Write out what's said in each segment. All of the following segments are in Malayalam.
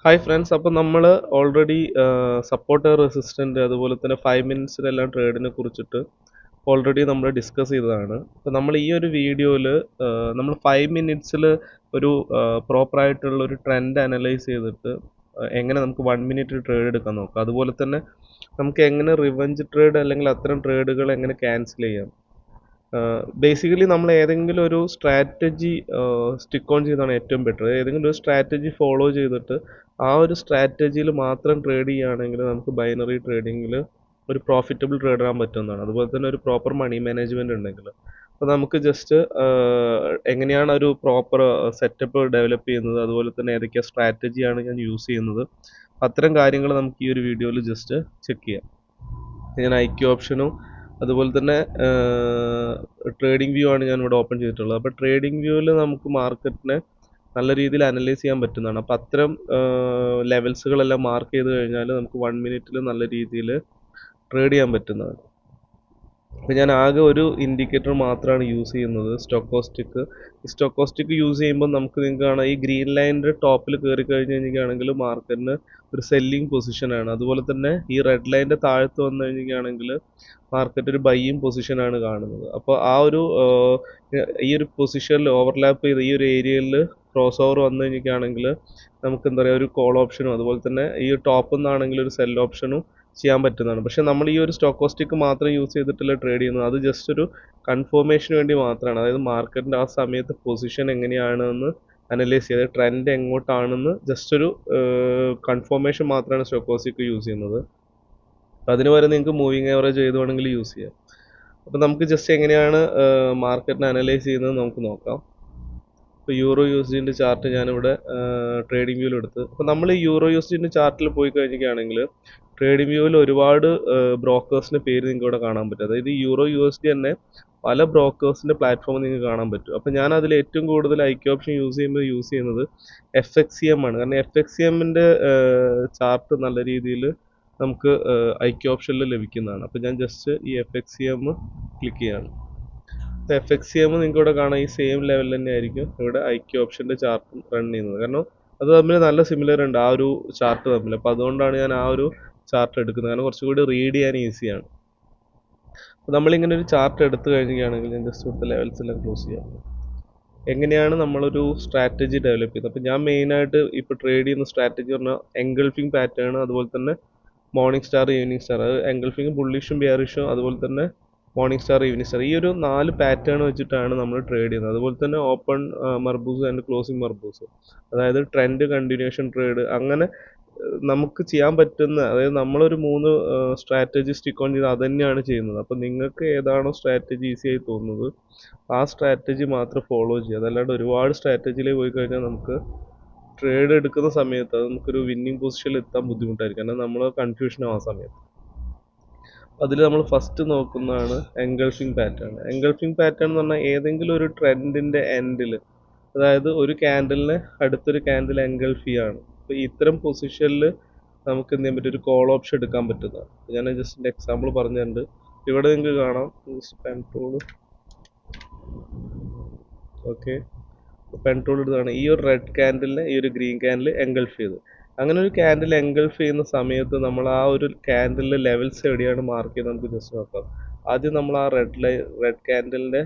ഹായ് ഫ്രണ്ട്സ്, അപ്പോൾ നമ്മൾ ഓൾറെഡി സപ്പോർട്ട് റെസിസ്റ്റൻ്റ് അതുപോലെ തന്നെ 5 മിനിറ്റ്സിലെല്ലാം ട്രേഡിനെ കുറിച്ചിട്ട് ഓൾറെഡി നമ്മൾ ഡിസ്കസ് ചെയ്തതാണ്. അപ്പോൾ നമ്മൾ ഈ ഒരു വീഡിയോയിൽ നമ്മൾ 5 മിനിറ്റ്സിൽ ഒരു പ്രോപ്പറായിട്ടുള്ള ഒരു ട്രെൻഡ് അനലൈസ് ചെയ്തിട്ട് എങ്ങനെ നമുക്ക് 1 മിനിറ്റ് ട്രേഡ് എടുക്കാൻ നോക്കാം. അതുപോലെ തന്നെ നമുക്ക് എങ്ങനെ റിവഞ്ച് ട്രേഡ് അല്ലെങ്കിൽ അത്തരം ട്രേഡുകൾ എങ്ങനെ ക്യാൻസൽ ചെയ്യാം. ബേസിക്കലി നമ്മൾ ഏതെങ്കിലും ഒരു സ്ട്രാറ്റജി സ്റ്റിക്ക് ഓൺ ചെയ്യുന്നതാണ് ഏറ്റവും ബെറ്റർ. ഏതെങ്കിലും ഒരു സ്ട്രാറ്റജി ഫോളോ ചെയ്തിട്ട് ആ ഒരു സ്ട്രാറ്റജിയിൽ മാത്രം ട്രേഡ് ചെയ്യുകയാണെങ്കിൽ നമുക്ക് ബൈനറി ട്രേഡിങ്ങിൽ ഒരു പ്രോഫിറ്റബിൾ ട്രേഡ് ആകാൻ പറ്റുന്നതാണ്. അതുപോലെ തന്നെ ഒരു പ്രോപ്പർ മണി മാനേജ്മെൻറ്റ് ഉണ്ടെങ്കിൽ അപ്പോൾ നമുക്ക് ജസ്റ്റ് എങ്ങനെയാണ് ഒരു പ്രോപ്പർ സെറ്റപ്പ് ഡെവലപ്പ് ചെയ്യുന്നത്, അതുപോലെ തന്നെ ഏതൊക്കെ സ്ട്രാറ്റജിയാണ് ഞാൻ യൂസ് ചെയ്യുന്നത്, അത്തരം കാര്യങ്ങൾ നമുക്ക് ഈ ഒരു വീഡിയോയിൽ ജസ്റ്റ് ചെക്ക് ചെയ്യാം. ഞാൻ ഐക്യു ഓപ്ഷനും അതുപോലെ തന്നെ ട്രേഡിംഗ് വ്യൂ ആണ് ഞാൻ ഇവിടെ ഓപ്പൺ ചെയ്തിട്ടുള്ളത്. അപ്പോൾ ട്രേഡിംഗ് വ്യൂവിൽ നമുക്ക് മാർക്കറ്റിനെ നല്ല രീതിയിൽ അനലൈസ് ചെയ്യാൻ പറ്റുന്നതാണ്. അപ്പോൾ അത്തരം ലെവൽസുകളെല്ലാം മാർക്ക് ചെയ്ത് കഴിഞ്ഞാൽ നമുക്ക് 1 മിനിറ്റിൽ നല്ല രീതിയിൽ ട്രേഡ് ചെയ്യാൻ പറ്റുന്നതാണ്. അപ്പോൾ ഞാൻ ആകെ ഒരു ഇൻഡിക്കേറ്റർ മാത്രമാണ് യൂസ് ചെയ്യുന്നത്, സ്റ്റൊക്കോസ്റ്റിക്. ഈ സ്റ്റൊക്കോസ്റ്റിക് യൂസ് ചെയ്യുമ്പോൾ നിങ്ങൾക്ക് കാണാം ഈ ഗ്രീൻ ലൈനിൻ്റെ ടോപ്പിൽ കയറി കഴിഞ്ഞ് കഴിഞ്ഞിട്ടാണെങ്കിൽ മാർക്കറ്റിന് ഒരു സെല്ലിംഗ് പൊസിഷനാണ്. അതുപോലെ തന്നെ ഈ റെഡ് ലൈനിൻ്റെ താഴത്ത് വന്നു കഴിഞ്ഞിട്ടാണെങ്കിൽ മാർക്കറ്റ് ഒരു ബൈയിങ് പൊസിഷനാണ് കാണുന്നത്. അപ്പോൾ ആ ഒരു ഈ ഒരു പൊസിഷനിൽ ഓവർലാപ്പ് ചെയ്ത് ഈ ഒരു ഏരിയയിൽ ക്രോസ് ഓവർ വന്നു കഴിഞ്ഞിട്ടാണെങ്കിൽ നമുക്ക് എന്താ പറയുക ഒരു കോൾ ഓപ്ഷനും അതുപോലെ തന്നെ ഈ ടോപ്പിൽ നിന്നാണെങ്കിൽ ഒരു സെൽ ഓപ്ഷനും ചെയ്യാൻ പറ്റുന്നതാണ്. പക്ഷേ നമ്മൾ ഈ ഒരു സ്റ്റോക്കോസ്റ്റിക് മാത്രം യൂസ് ചെയ്തിട്ടുള്ള ട്രേഡ് ചെയ്യുന്നത്, അത് ജസ്റ്റ് ഒരു കൺഫർമേഷന് വേണ്ടി മാത്രമാണ്. അതായത് മാർക്കറ്റിൻ്റെ ആ സമയത്ത് പൊസിഷൻ എങ്ങനെയാണെന്ന് അനലൈസ് ചെയ്ത് ട്രെൻഡ് എങ്ങോട്ടാണെന്ന് ജസ്റ്റ് ഒരു കൺഫർമേഷൻ മാത്രമാണ് സ്റ്റോക്കോസ്റ്റിക് യൂസ് ചെയ്യുന്നത്. അതിന് വരെ നിങ്ങൾക്ക് മൂവിങ് ആവറേജ് ചെയ്ത് വേണമെങ്കിൽ യൂസ് ചെയ്യാം. അപ്പോൾ നമുക്ക് ജസ്റ്റ് എങ്ങനെയാണ് മാർക്കറ്റിനെ അനലൈസ് ചെയ്യുന്നത് നമുക്ക് നോക്കാം. ഇപ്പോൾ യൂറോ യു എസ് ഡിൻ്റെ ചാർട്ട് ഞാനിവിടെ ട്രേഡിംഗ് വ്യൂവിൽ എടുത്ത്. അപ്പോൾ നമ്മൾ ഈ യൂറോ യു എസ് ഡിൻ്റെ ചാർട്ടിൽ പോയി കഴിഞ്ഞിട്ടാണെങ്കിൽ ട്രേഡിംഗ് വ്യൂവിൽ ഒരുപാട് ബ്രോക്കേഴ്സിൻ്റെ പേര് നിങ്ങൾക്ക് ഇവിടെ കാണാൻ പറ്റും. അതായത് യൂറോ യു എസ് ഡി തന്നെ പല ബ്രോക്കേഴ്സിൻ്റെ പ്ലാറ്റ്ഫോം നിങ്ങൾക്ക് കാണാൻ പറ്റും. അപ്പോൾ ഞാൻ അതിൽ ഏറ്റവും കൂടുതൽ ഐക്യു ഓപ്ഷൻ യൂസ് ചെയ്യുന്നത് FXCM ആണ്. കാരണം FXCMൻ്റെ ചാർട്ട് നല്ല രീതിയിൽ നമുക്ക് ഐക്യു ഓപ്ഷനിൽ ലഭിക്കുന്നതാണ്. അപ്പോൾ ഞാൻ ജസ്റ്റ് ഈ FXCM ക്ലിക്ക് ചെയ്യാണ്. FXCM നിങ്ങൾക്ക് ഇവിടെ കാണാം ഈ സെയിം ലെവലിൽ തന്നെ ആയിരിക്കും ഇവിടെ ഐക്യു ഓപ്ഷൻ്റെ ചാർട്ട് റൺ ചെയ്യുന്നത്. കാരണം അത് തമ്മിൽ നല്ല സിമിലർ ഉണ്ട് ആ ഒരു ചാർട്ട് തമ്മിൽ. അപ്പോൾ അതുകൊണ്ടാണ് ഞാൻ ആ ഒരു ചാർട്ട് എടുക്കുന്നത്. കാരണം കുറച്ചുകൂടി റീഡ് ചെയ്യാൻ ഈസിയാണ്. അപ്പോൾ നമ്മളിങ്ങനെ ഒരു ചാർട്ട് എടുത്തു കഴിഞ്ഞിട്ടാണെങ്കിൽ ഞാൻ ജസ്റ്റ് ഇവിടുത്തെ ലെവൽസ് എല്ലാം ക്ലോസ് ചെയ്യാം. എങ്ങനെയാണ് നമ്മളൊരു സ്ട്രാറ്റജി ഡെവലപ്പ് ചെയ്യുന്നത്. അപ്പോൾ ഞാൻ മെയിനായിട്ട് ഇപ്പോൾ ട്രേഡ് ചെയ്യുന്ന സ്ട്രാറ്റജി പറഞ്ഞാൽ എൻഗൾഫിംഗ് പാറ്റേൺ, അതുപോലെ തന്നെ മോർണിംഗ് സ്റ്റാർ, ഈവനിങ് സ്റ്റാർ. അത് എൻഗൾഫിംഗ് ബുള്ളിഷും ബെയറിഷും അതുപോലെ തന്നെ മോർണിംഗ് സ്റ്റാർ, ഈവനിങ് സ്റ്റാർ. ഈ ഒരു 4 പാറ്റേൺ വെച്ചിട്ടാണ് നമ്മൾ ട്രേഡ് ചെയ്യുന്നത്. അതുപോലെ തന്നെ ഓപ്പൺ മർബൂസ് ആൻഡ് ക്ലോസിംഗ് മർബൂസ്, അതായത് ട്രെൻഡ് കണ്ടിന്യൂഷൻ ട്രേഡ്. അങ്ങനെ നമുക്ക് ചെയ്യാൻ പറ്റുന്ന, അതായത് നമ്മളൊരു 3 സ്ട്രാറ്റജി സ്റ്റിക്ക് ഓൺ ചെയ്ത് അത് തന്നെയാണ് ചെയ്യുന്നത്. അപ്പോൾ നിങ്ങൾക്ക് ഏതാണോ സ്ട്രാറ്റജി ഈസി ആയി തോന്നുന്നത് ആ സ്ട്രാറ്റജി മാത്രം ഫോളോ ചെയ്യുക. അതല്ലാണ്ട് ഒരുപാട് സ്ട്രാറ്റജിയിൽ പോയി കഴിഞ്ഞാൽ നമുക്ക് ട്രേഡ് എടുക്കുന്ന സമയത്ത് അത് നമുക്കൊരു വിന്നിങ് പൊസിഷനിൽ എത്താൻ ബുദ്ധിമുട്ടായിരിക്കും. കാരണം നമ്മൾ കൺഫ്യൂഷൻ ആവാൻ സമയത്ത് അതിൽ നമ്മൾ ഫസ്റ്റ് നോക്കുന്നതാണ് എൻഗൾഫിംഗ് പാറ്റേൺ. എൻഗൾഫിംഗ് പാറ്റേൺ എന്ന് പറഞ്ഞാൽ ഏതെങ്കിലും ഒരു ട്രെൻഡിൻ്റെ എൻഡിൽ, അതായത് ഒരു ക്യാൻഡലിനെ അടുത്തൊരു ക്യാൻഡിൽ എൻഗൾഫ് ചെയ്യാണ്. അപ്പോൾ ഇത്തരം പൊസിഷനിൽ നമുക്ക് എന്ത് ചെയ്യാൻ പറ്റും, ഒരു കോൾ ഓപ്ഷൻ എടുക്കാൻ പറ്റുന്നതാണ്. ഞാൻ ജസ്റ്റ് എക്സാമ്പിൾ പറഞ്ഞിട്ടുണ്ട്. ഇവിടെ നിങ്ങൾക്ക് കാണാം പെൻട്രോൾ. ഓക്കെ, പെൻട്രോൾ എടുത്താണ് ഈ ഒരു റെഡ് ക്യാൻഡലിനെ ഈ ഒരു ഗ്രീൻ ക്യാൻഡിൽ എൻഗൾഫ് ചെയ്ത്. അങ്ങനെ ഒരു ക്യാൻഡിൽ എൻഗൾഫ് ചെയ്യുന്ന സമയത്ത് നമ്മൾ ആ ഒരു ക്യാൻഡലിലെ ലെവൽസ് എവിടെയാണ് മാർക്ക് ചെയ്ത് നമുക്ക് ജസ്റ്റ് നോക്കാം. ആദ്യം നമ്മൾ ആ റെഡ് ക്യാൻഡലിൻ്റെ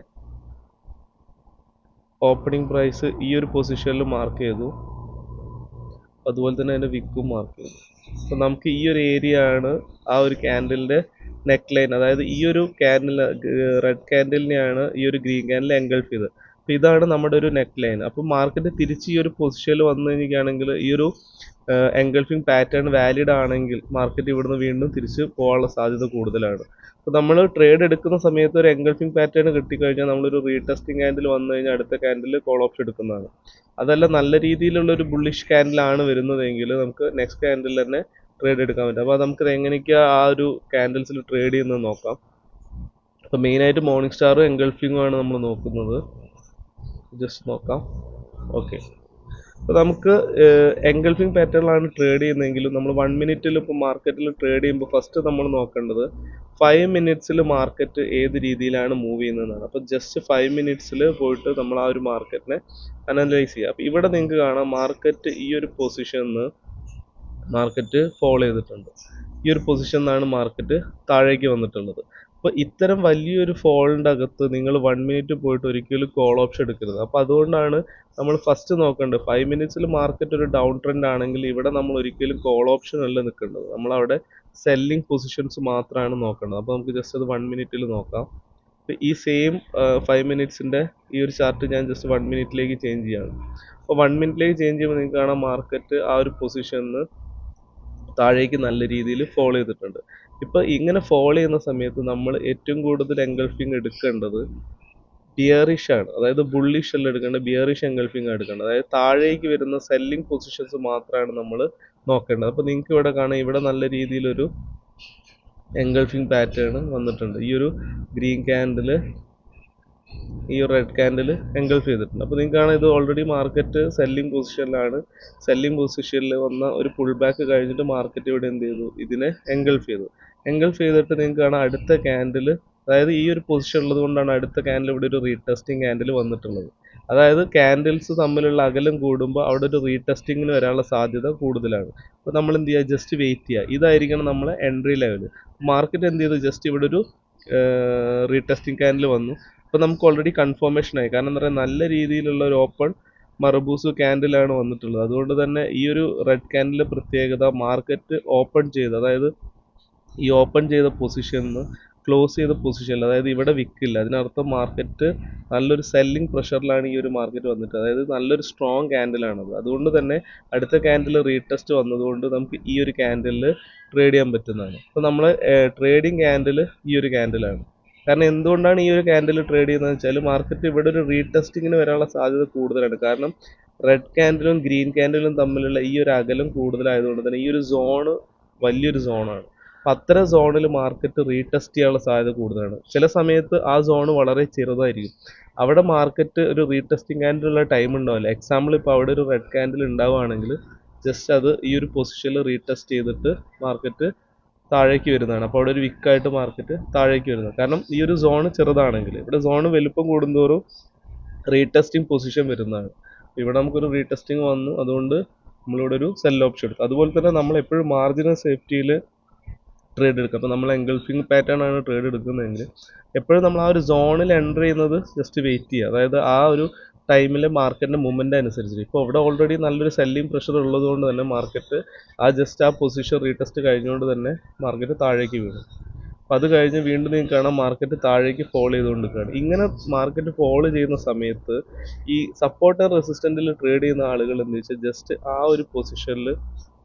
ഓപ്പണിംഗ് പ്രൈസ് ഈ ഒരു പൊസിഷനിൽ മാർക്ക് ചെയ്തു. അതുപോലെ തന്നെ അതിൻ്റെ വിക്കും മാർക്ക് ചെയ്തു. അപ്പോൾ നമുക്ക് ഈ ഒരു ഏരിയ ആണ് ആ ഒരു ക്യാൻഡലിൻ്റെ നെക്ക് ലൈൻ. അതായത് ഈ ഒരു ക്യാൻഡിൽ റെഡ് ക്യാൻഡലിനെയാണ് ഈ ഒരു ഗ്രീൻ ക്യാൻഡിൽ എൻഗൾഫ് ചെയ്തത്. അപ്പോൾ ഇതാണ് നമ്മുടെ ഒരു നെക്ക് ലൈൻ. അപ്പോൾ മാർക്കറ്റ് തിരിച്ച് ഈ ഒരു പൊസിഷനിൽ വന്നു കഴിഞ്ഞിട്ടാണെങ്കിൽ ഈ ഒരു എൻഗൾഫിംഗ് പാറ്റേൺ വാലിഡ് ആണെങ്കിൽ മാർക്കറ്റ് ഇവിടുന്ന് വീണ്ടും തിരിച്ച് പോകാനുള്ള സാധ്യത കൂടുതലാണ്. അപ്പോൾ നമ്മൾ ട്രേഡ് എടുക്കുന്ന സമയത്ത് ഒരു എൻഗൾഫിംഗ് പാറ്റേൺ കിട്ടിക്കഴിഞ്ഞാൽ നമ്മളൊരു റീടെസ്റ്റിംഗ് ക്യാൻഡിൽ വന്നു കഴിഞ്ഞാൽ അടുത്ത ക്യാൻഡിൽ കോൾ ഓപ്ഷൻ എടുക്കുന്നതാണ്. അതല്ല നല്ല രീതിയിലുള്ള ഒരു ബുള്ളിഷ് ക്യാൻഡിലാണ് വരുന്നതെങ്കിൽ നമുക്ക് നെക്സ്റ്റ് ക്യാൻഡിൽ തന്നെ ട്രേഡ് എടുക്കാൻ പറ്റും. അപ്പോൾ നമുക്ക് എങ്ങനെയൊക്കെയാണ് ആ ഒരു ക്യാൻഡിൽസിൽ ട്രേഡ് ചെയ്യുന്നത് നോക്കാം. അപ്പോൾ മെയിനായിട്ട് മോർണിംഗ് സ്റ്റാറും എൻഗൾഫിങ്ങും ആണ് നമ്മൾ നോക്കുന്നത്. ജസ്റ്റ് നോക്കാം. ഓക്കെ, അപ്പോൾ നമുക്ക് എൻഗൾഫിംഗ് പാറ്റേണിലാണ് ട്രേഡ് ചെയ്യുന്നതെങ്കിലും നമ്മൾ 1 മിനിറ്റിൽ ഇപ്പോൾ മാർക്കറ്റിൽ ട്രേഡ് ചെയ്യുമ്പോൾ ഫസ്റ്റ് നമ്മൾ നോക്കേണ്ടത് 5 മിനിറ്റ്സിൽ മാർക്കറ്റ് ഏത് രീതിയിലാണ് മൂവ് ചെയ്യുന്നതെന്നാണ്. അപ്പോൾ ജസ്റ്റ് 5 മിനിറ്റ്സിൽ പോയിട്ട് നമ്മൾ ആ ഒരു മാർക്കറ്റിനെ അനലൈസ് ചെയ്യുക. അപ്പോൾ ഇവിടെ നിങ്ങൾക്ക് കാണാം മാർക്കറ്റ് ഈ ഒരു പൊസിഷനിൽ നിന്ന് മാർക്കറ്റ് ഫോളോ ചെയ്തിട്ടുണ്ട്. ഈ ഒരു പൊസിഷൻ നിന്നാണ് മാർക്കറ്റ് താഴേക്ക് വന്നിട്ടുള്ളത്. അപ്പോൾ ഇത്തരം വലിയൊരു ഫോളിൻ്റെ അകത്ത് നിങ്ങൾ 1 മിനിറ്റ് പോയിട്ട് ഒരിക്കലും കോൾ ഓപ്ഷൻ എടുക്കരുത്. അപ്പോൾ അതുകൊണ്ടാണ് നമ്മൾ ഫസ്റ്റ് നോക്കേണ്ടത് 5 മിനിറ്റ്സിൽ മാർക്കറ്റ് ഒരു ഡൗൺ ട്രെൻഡ് ആണെങ്കിൽ ഇവിടെ നമ്മൾ ഒരിക്കലും കോൾ ഓപ്ഷൻ അല്ല നിൽക്കേണ്ടത്. നമ്മളവിടെ സെല്ലിംഗ് പൊസിഷൻസ് മാത്രമാണ് നോക്കേണ്ടത്. അപ്പോൾ നമുക്ക് ജസ്റ്റ് അത് 1 മിനിറ്റിൽ നോക്കാം. ഈ സെയിം 5 മിനിറ്റ്സിൻ്റെ ഈ ഒരു ചാർട്ട് ഞാൻ ജസ്റ്റ് 1 മിനിറ്റിലേക്ക് ചേഞ്ച് ചെയ്യാണ്. അപ്പോൾ 1 മിനിറ്റിലേക്ക് ചേഞ്ച് ചെയ്യുമ്പോൾ നിങ്ങൾക്ക് കാണാം മാർക്കറ്റ് ആ ഒരു പൊസിഷനിൽ താഴേക്ക് നല്ല രീതിയിൽ ഫോളോ ചെയ്തിട്ടുണ്ട്. ഇപ്പോൾ ഇങ്ങനെ ഫോളോ ചെയ്യുന്ന സമയത്ത് നമ്മൾ ഏറ്റവും കൂടുതൽ എൻഗൾഫിങ് എടുക്കേണ്ടത് ബിയറിഷ് ആണ്. അതായത് ബുള്ളിഷ് അല്ല എടുക്കേണ്ടത്, ബിയറിഷ് എൻഗൾഫിങ് ആണ് എടുക്കേണ്ടത്. അതായത് താഴേക്ക് വരുന്ന സെല്ലിംഗ് പൊസിഷൻസ് മാത്രമാണ് നമ്മൾ നോക്കേണ്ടത്. അപ്പോൾ നിങ്ങൾക്ക് ഇവിടെ കാണാം, ഇവിടെ നല്ല രീതിയിലൊരു എൻഗൾഫിങ് പാറ്റേൺ വന്നിട്ടുണ്ട്. ഈ ഒരു ഗ്രീൻ ക്യാൻഡിൽ ഈ റെഡ് ക്യാൻഡിൽ എൻഗൾഫ് ചെയ്തിട്ടുണ്ട്. അപ്പോൾ നിങ്ങൾക്ക് കാണാം ഇത് ഓൾറെഡി മാർക്കറ്റ് സെല്ലിംഗ് പൊസിഷനിലാണ്. സെല്ലിംഗ് പൊസിഷനിൽ വന്ന ഒരു പുൾ ബാക്ക് കഴിഞ്ഞിട്ട് മാർക്കറ്റ് ഇവിടെ എന്ത് ചെയ്തു, ഇതിനെ എൻഗൾഫ് ചെയ്തു. എൻഗൾഫ് ചെയ്തിട്ട് നിങ്ങൾക്ക് കാണാം അടുത്ത ക്യാൻഡിൽ, അതായത് ഈ ഒരു പൊസിഷൻ ഉള്ളത് കൊണ്ടാണ് അടുത്ത ക്യാൻഡിൽ ഇവിടെ ഒരു റീടെസ്റ്റിംഗ് ക്യാൻഡിൽ വന്നിട്ടുള്ളത്. അതായത് ക്യാൻഡിൽസ് തമ്മിലുള്ള അകലം കൂടുമ്പോൾ അവിടെ ഒരു റീടെസ്റ്റിങ്ങിന് വരാനുള്ള സാധ്യത കൂടുതലാണ്. അപ്പോൾ നമ്മൾ എന്ത് ചെയ്യുക, ജസ്റ്റ് വെയിറ്റ് ചെയ്യുക. ഇതായിരിക്കണം നമ്മളെ എൻട്രി ലെവൽ. മാർക്കറ്റ് എന്ത് ചെയ്തു, ജസ്റ്റ് ഇവിടെ ഒരു റീടെസ്റ്റിംഗ് ക്യാൻഡിൽ വന്നു. അപ്പോൾ നമുക്ക് ഓൾറെഡി കൺഫർമേഷൻ ആയി. കാരണം എന്താ പറയുക, നല്ല രീതിയിലുള്ള ഒരു ഓപ്പൺ മറബൂസ് ക്യാൻഡിലാണ് വന്നിട്ടുള്ളത്. അതുകൊണ്ട് തന്നെ ഈ ഒരു റെഡ് ക്യാൻഡിലെ പ്രത്യേകത മാർക്കറ്റ് ഓപ്പൺ ചെയ്ത്, അതായത് ഈ ഓപ്പൺ ചെയ്ത പൊസിഷനിൽ നിന്ന് ക്ലോസ് ചെയ്ത പൊസിഷനിൽ, അതായത് ഇവിടെ വിൽക്കില്ല. അതിനർത്ഥം മാർക്കറ്റ് നല്ലൊരു സെല്ലിംഗ് പ്രഷറിലാണ് ഈ ഒരു മാർക്കറ്റ് വന്നിട്ട്, അതായത് നല്ലൊരു സ്ട്രോങ് ക്യാൻഡിലാണത്. അതുകൊണ്ട് തന്നെ അടുത്ത ക്യാൻഡിൽ റീടെസ്റ്റ് വന്നതുകൊണ്ട് നമുക്ക് ഈ ഒരു ക്യാൻഡിലിൽ ട്രേഡ് ചെയ്യാൻ പറ്റുന്നതാണ്. അപ്പോൾ നമ്മൾ ട്രേഡിംഗ് ക്യാൻഡിൽ ഈ ഒരു ക്യാൻഡിലാണ്. കാരണം എന്തുകൊണ്ടാണ് ഈ ഒരു ക്യാൻഡിൽ ട്രേഡ് ചെയ്യുന്നത് വെച്ചാൽ മാർക്കറ്റ് ഇവിടെ ഒരു റീടെസ്റ്റിങ്ങിന് വരാനുള്ള സാധ്യത കൂടുതലാണ്. കാരണം റെഡ് ക്യാൻഡിലും ഗ്രീൻ ക്യാൻഡിലും തമ്മിലുള്ള ഈ ഒരു അകലം കൂടുതലായതുകൊണ്ട് തന്നെ ഈ ഒരു സോണ് വലിയൊരു സോണാണ്. അപ്പം അത്തരം സോണിൽ മാർക്കറ്റ് റീടെസ്റ്റ് ചെയ്യാനുള്ള സാധ്യത കൂടുതലാണ്. ചില സമയത്ത് ആ സോണ് വളരെ ചെറുതായിരിക്കും. അവിടെ മാർക്കറ്റ് ഒരു റീടെസ്റ്റിംഗ് ക്യാൻഡിലുള്ള ടൈം ഉണ്ടാവില്ല. എക്സാമ്പിൾ ഇപ്പോൾ അവിടെ ഒരു റെഡ് ക്യാൻഡിൽ ഉണ്ടാവുകയാണെങ്കിൽ ജസ്റ്റ് അത് ഈ ഒരു പൊസിഷനിൽ റീടെസ്റ്റ് ചെയ്തിട്ട് മാർക്കറ്റ് താഴേക്ക് വരുന്നതാണ്. അപ്പോൾ അവിടെ ഒരു വിക്കായിട്ട് മാർക്കറ്റ് താഴേക്ക് വരുന്നത്. കാരണം ഈ ഒരു സോണ് ചെറുതാണെങ്കിൽ, ഇവിടെ സോണ് വലുപ്പം കൂടുന്തോറും റീടെസ്റ്റിംഗ് പൊസിഷൻ വരുന്നതാണ്. ഇവിടെ നമുക്കൊരു റീടെസ്റ്റിംഗ് വന്നു, അതുകൊണ്ട് നമ്മളിവിടെ ഒരു സെൽ ഓപ്ഷൻ എടുത്തു. അതുപോലെ തന്നെ നമ്മൾ എപ്പോഴും മാർജിനൽ സേഫ്റ്റിയിൽ ട്രേഡ് എടുക്കുക. അപ്പോൾ നമ്മൾ എൻഗൾഫിംഗ് പാറ്റേൺ ആണ് ട്രേഡ് എടുക്കുന്നതെങ്കിൽ എപ്പോഴും നമ്മൾ ആ ഒരു സോണിൽ എൻ്റർ ചെയ്യുന്നത് ജസ്റ്റ് വെയിറ്റ് ചെയ്യുക. അതായത് ആ ഒരു ടൈമിലെ മാർക്കറ്റിൻ്റെ മൂവ്മെൻ്റ് അനുസരിച്ച്. ഇപ്പോൾ ഇവിടെ ഓൾറെഡി നല്ലൊരു സെല്ലിംഗ് പ്രഷർ ഉള്ളതുകൊണ്ട് തന്നെ മാർക്കറ്റ് ആ പൊസിഷൻ റീടെസ്റ്റ് കഴിഞ്ഞുകൊണ്ട് തന്നെ മാർക്കറ്റ് താഴേക്ക് വീണു. അപ്പോൾ അത് കഴിഞ്ഞ് വീണ്ടും നിങ്ങൾക്ക് കാണാം മാർക്കറ്റ് താഴേക്ക് ഫോളോ ചെയ്തുകൊണ്ടിരിക്കുകയാണ്. ഇങ്ങനെ മാർക്കറ്റ് ഫോളോ ചെയ്യുന്ന സമയത്ത് ഈ സപ്പോർട്ടർ റെസിസ്റ്റൻറ്റിൽ ട്രേഡ് ചെയ്യുന്ന ആളുകൾ എന്താ വെച്ചാൽ ജസ്റ്റ് ആ ഒരു പൊസിഷനിൽ